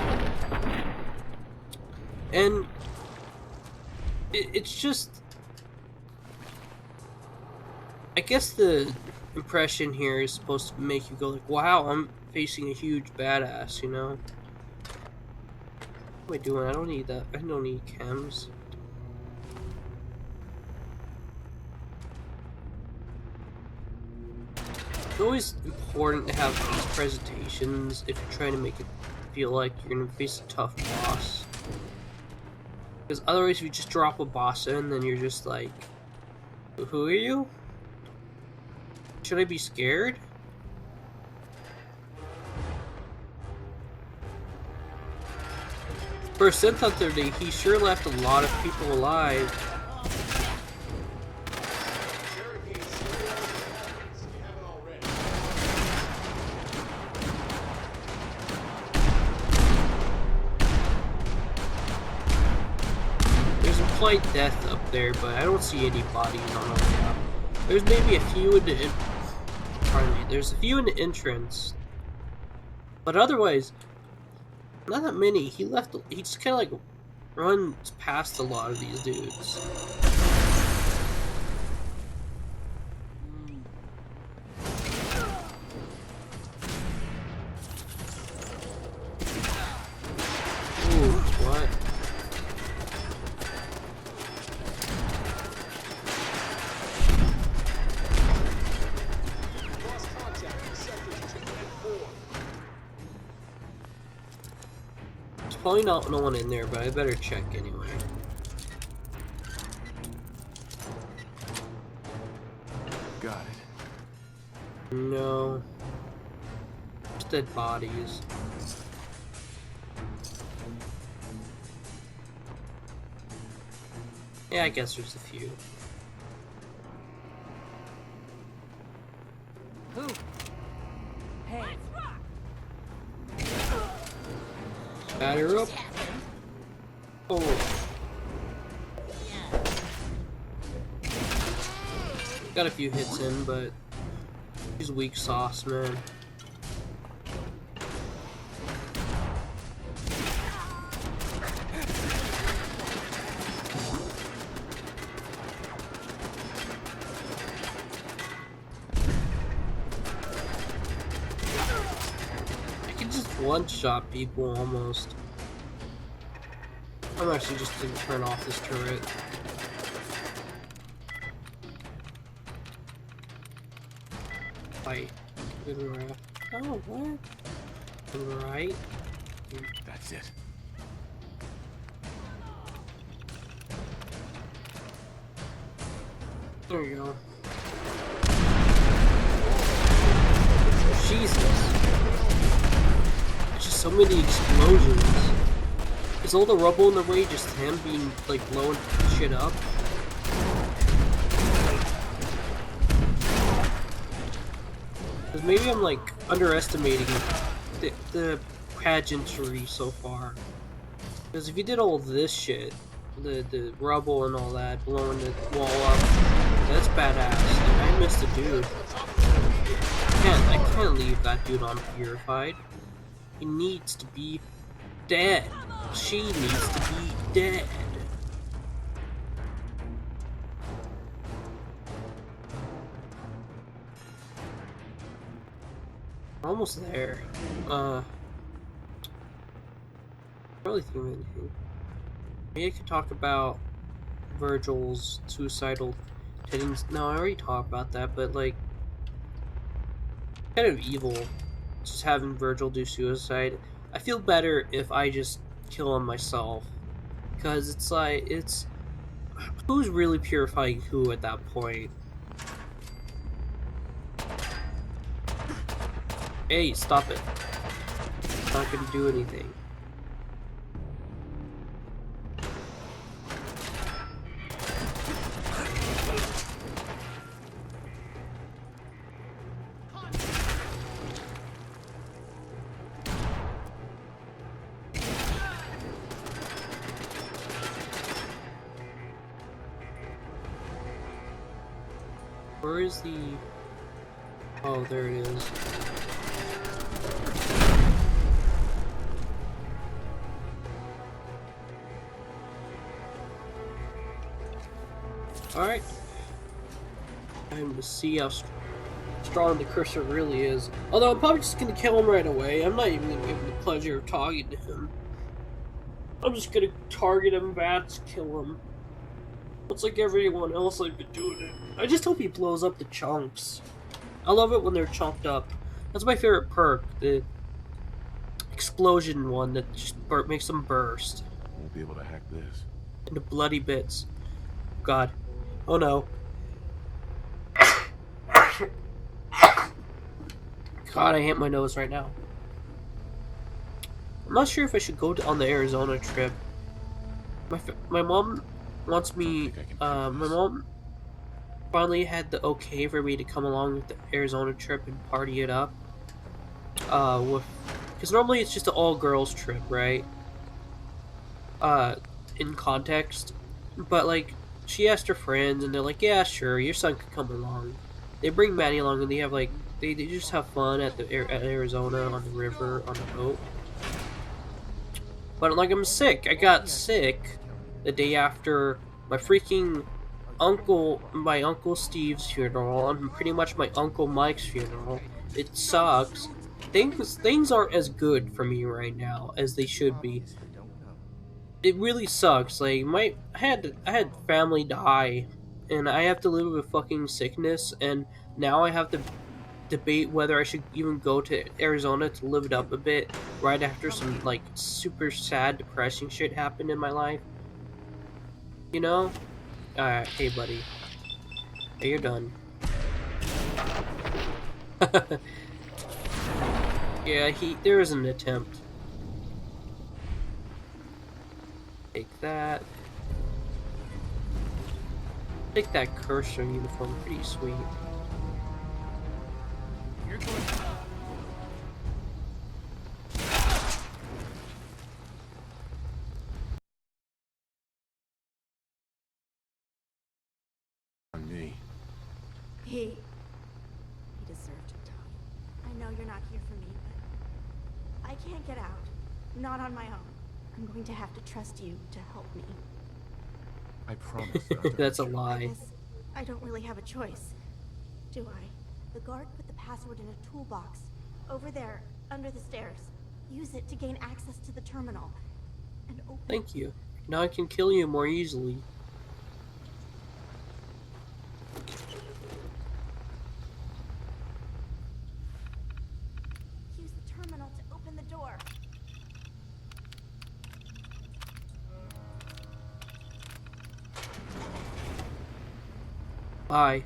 And it's just, I guess the impression here is supposed to make you go like, wow, I'm facing a huge badass, you know? What am I doing? I don't need that. I don't need chems. It's always important to have these presentations if you're trying to make it feel like you're gonna face a tough boss. Because otherwise, if you just drop a boss in, then you're just like, who are you? Should I be scared? For a synth hunter, he sure left a lot of people alive. slight death up there, but I don't see any bodies on the way up. There's maybe a few in the pardon me, there's a few in the entrance. But otherwise, not that many. He just kinda like runs past a lot of these dudes. What? There's probably no one in there, but I better check anyway. Got it. No. Just dead bodies. Yeah, I guess there's a few. Who? Hey. Batter up. Oh. Got a few hits in, but he's weak sauce, man. One-shot people almost. I'm actually just gonna turn off this turret. Fight. Good right. Oh, what? Good right. That's it. There you go. Jesus. So many explosions. Is all the rubble in the way just him being like blowing shit up? Because maybe I'm like underestimating the pageantry so far. Because if you did all this shit, the rubble and all that, blowing the wall up, that's badass. And I missed a dude. I can't leave that dude unpurified. He needs to be dead. She needs to be dead. Almost there. Really think of anything. Maybe I could talk about Virgil's suicidal tendencies. No, I already talked about that, but like, kind of evil. Just having Virgil do suicide. I feel better if I just kill him myself. Because it's like, who's really purifying who at that point? Hey, stop it. It's not gonna do anything. Where is the... Oh, there it is. Alright. Time to see how strong the cursor really is. Although I'm probably just gonna kill him right away. I'm not even gonna give him the pleasure of talking to him. I'm just gonna target him, bats, kill him. It's like everyone else I've been doing it. I just hope he blows up the chunks. I love it when they're chunked up. That's my favorite perk, the explosion one that just makes them burst. Won't be able to hack this. Into bloody bits. God. Oh no. God, I hate my nose right now. I'm not sure if I should go on the Arizona trip. My mom wants me, my mom finally had the okay for me to come along with the Arizona trip and party it up. Because normally it's just an all-girls trip, right? In context. But like, she asked her friends, and they're like, "Yeah, sure, your son could come along." They bring Maddie along, and they have like they just have fun at at Arizona on the river on the boat. But like, I'm sick. I got sick the day after my freaking my uncle Steve's funeral, and pretty much my uncle Mike's funeral. It sucks. Things aren't as good for me right now as they should be. It really sucks. Like I had family die, and I have to live with fucking sickness, and now I have to debate whether I should even go to Arizona to live it up a bit right after some like super sad, depressing shit happened in my life. You know? Alright, hey buddy. Hey, you're done. Yeah, there is an attempt. Take that. Take that cursor uniform, pretty sweet. You're going On me. He deserved it, Tom. I know you're not here for me, but I can't get out. Not on my own. I'm going to have to trust you to help me. I promise. That's a I lie. guess I don't really have a choice, do I? The guard put the password in a toolbox. Over there, under the stairs. Use it to gain access to the terminal. And open... Thank you. Now I can kill you more easily. Use the terminal to open the door. Bye.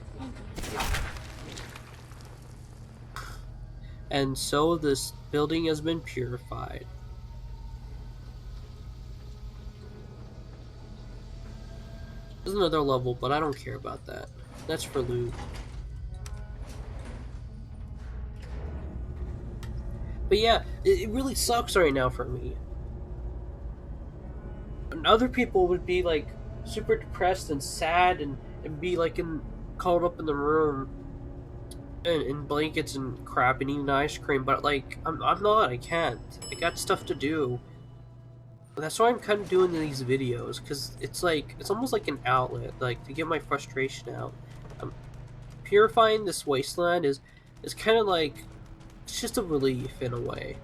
And so this building has been purified. There's another level, but I don't care about that. That's for loot. But yeah, it really sucks right now for me. And other people would be like super depressed and sad and be like called up in the room in blankets and crap and eating ice cream, but like I'm not. I can't. I got stuff to do. That's why I'm kind of doing these videos, because it's like it's almost like an outlet, like to get my frustration out. Purifying this wasteland is kind of like it's just a relief in a way.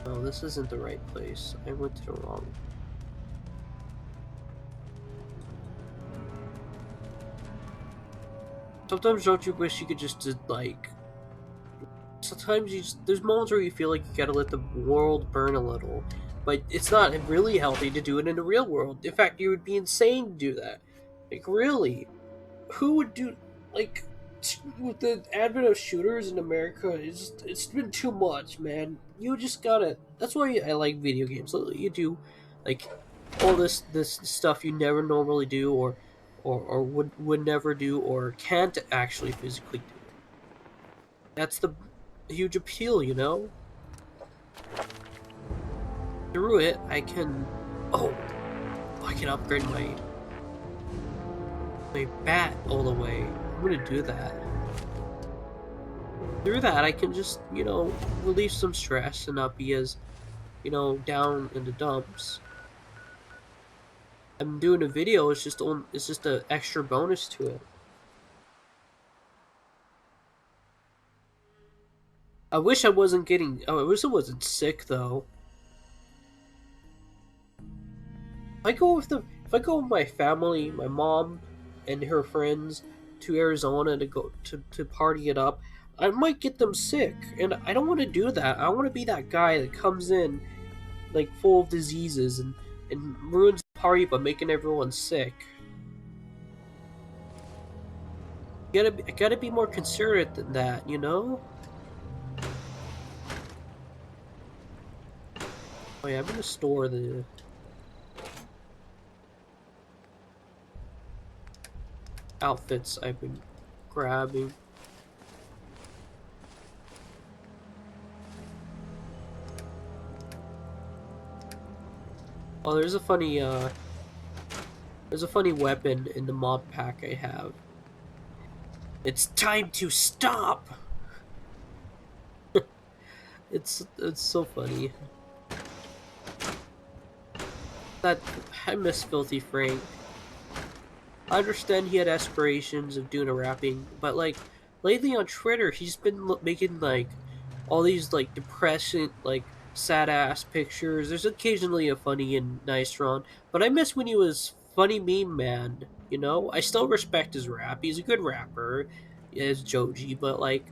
Oh, this isn't the right place. I went to the wrong. Sometimes don't you wish you could just like... Sometimes there's moments where you feel like you gotta let the world burn a little. But it's not really healthy to do it in the real world. In fact, you would be insane to do that. Like, really? Who would do... Like, with the advent of shooters in America, it's been too much, man. You just gotta... That's why I like video games. You do, like, all this stuff you never normally do, or would never do, or can't actually physically do. That's the huge appeal, you know? Through it, I can... Oh! I can upgrade my bat all the way. I'm gonna do that. Through that, I can just, you know, relieve some stress and not be as, you know, down in the dumps. I'm doing a video, it's just an extra bonus to it. I wish I wasn't sick though. If I go with my family, my mom and her friends to Arizona to party it up, I might get them sick, and I don't want to do that. I want to be that guy that comes in like full of diseases and ruins the party by making everyone sick. I gotta be more considerate than that, you know? Oh yeah, I'm gonna store the outfits I've been grabbing. Oh, there's a funny There's a funny weapon in the mod pack I have. It's time to stop! It's so funny. I miss Filthy Frank. I understand he had aspirations of doing a rapping, but like lately on Twitter, he's been making like all these like depressing, like sad ass pictures. There's occasionally a funny and nice run, but I miss when he was funny meme man. You know, I still respect his rap. He's a good rapper, as Joji, but like,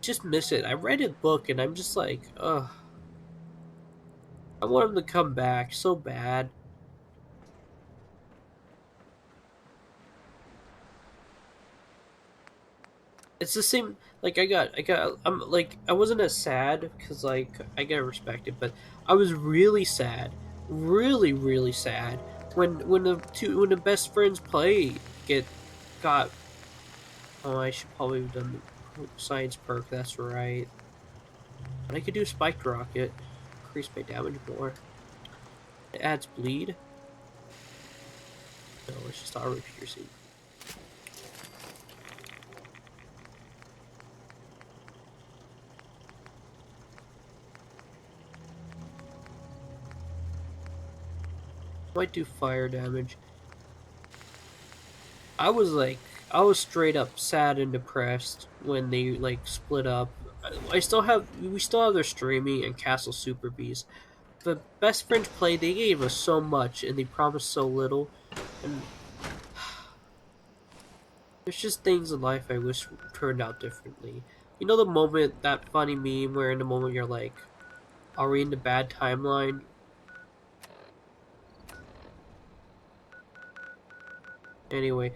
just miss it. I read his book and I'm just like, ugh. I want him to come back so bad. It's the same. Like I'm like I wasn't as sad because like I gotta respect it, but I was really sad, really sad when the best friends play got. Oh, I should probably have done the science perk. That's right. But I could do spiked rocket, increase my damage more. It adds bleed. No, it's just armor piercing. Might do fire damage. I was straight up sad and depressed when they like split up. We still have their streaming and Castle Super Bees. But Best Friends Play, they gave us so much and they promised so little. And there's just things in life I wish turned out differently. You know the moment, that funny meme where in the moment you're like, are we in the bad timeline? Anyway,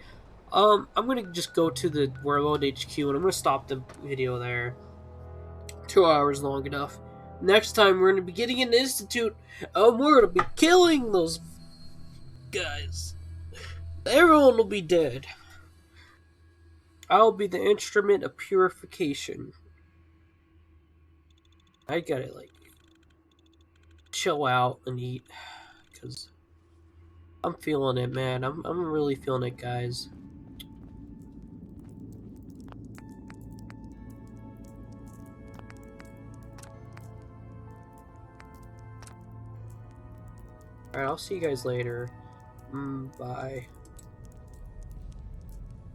I'm gonna just go to the Warlord HQ and I'm gonna stop the video there. 2 hours long enough. Next time we're gonna be getting an institute. We're gonna be killing those guys. Everyone will be dead. I'll be the instrument of purification. I gotta like chill out and eat because I'm feeling it, man. I'm really feeling it, guys. Alright, I'll see you guys later. Bye.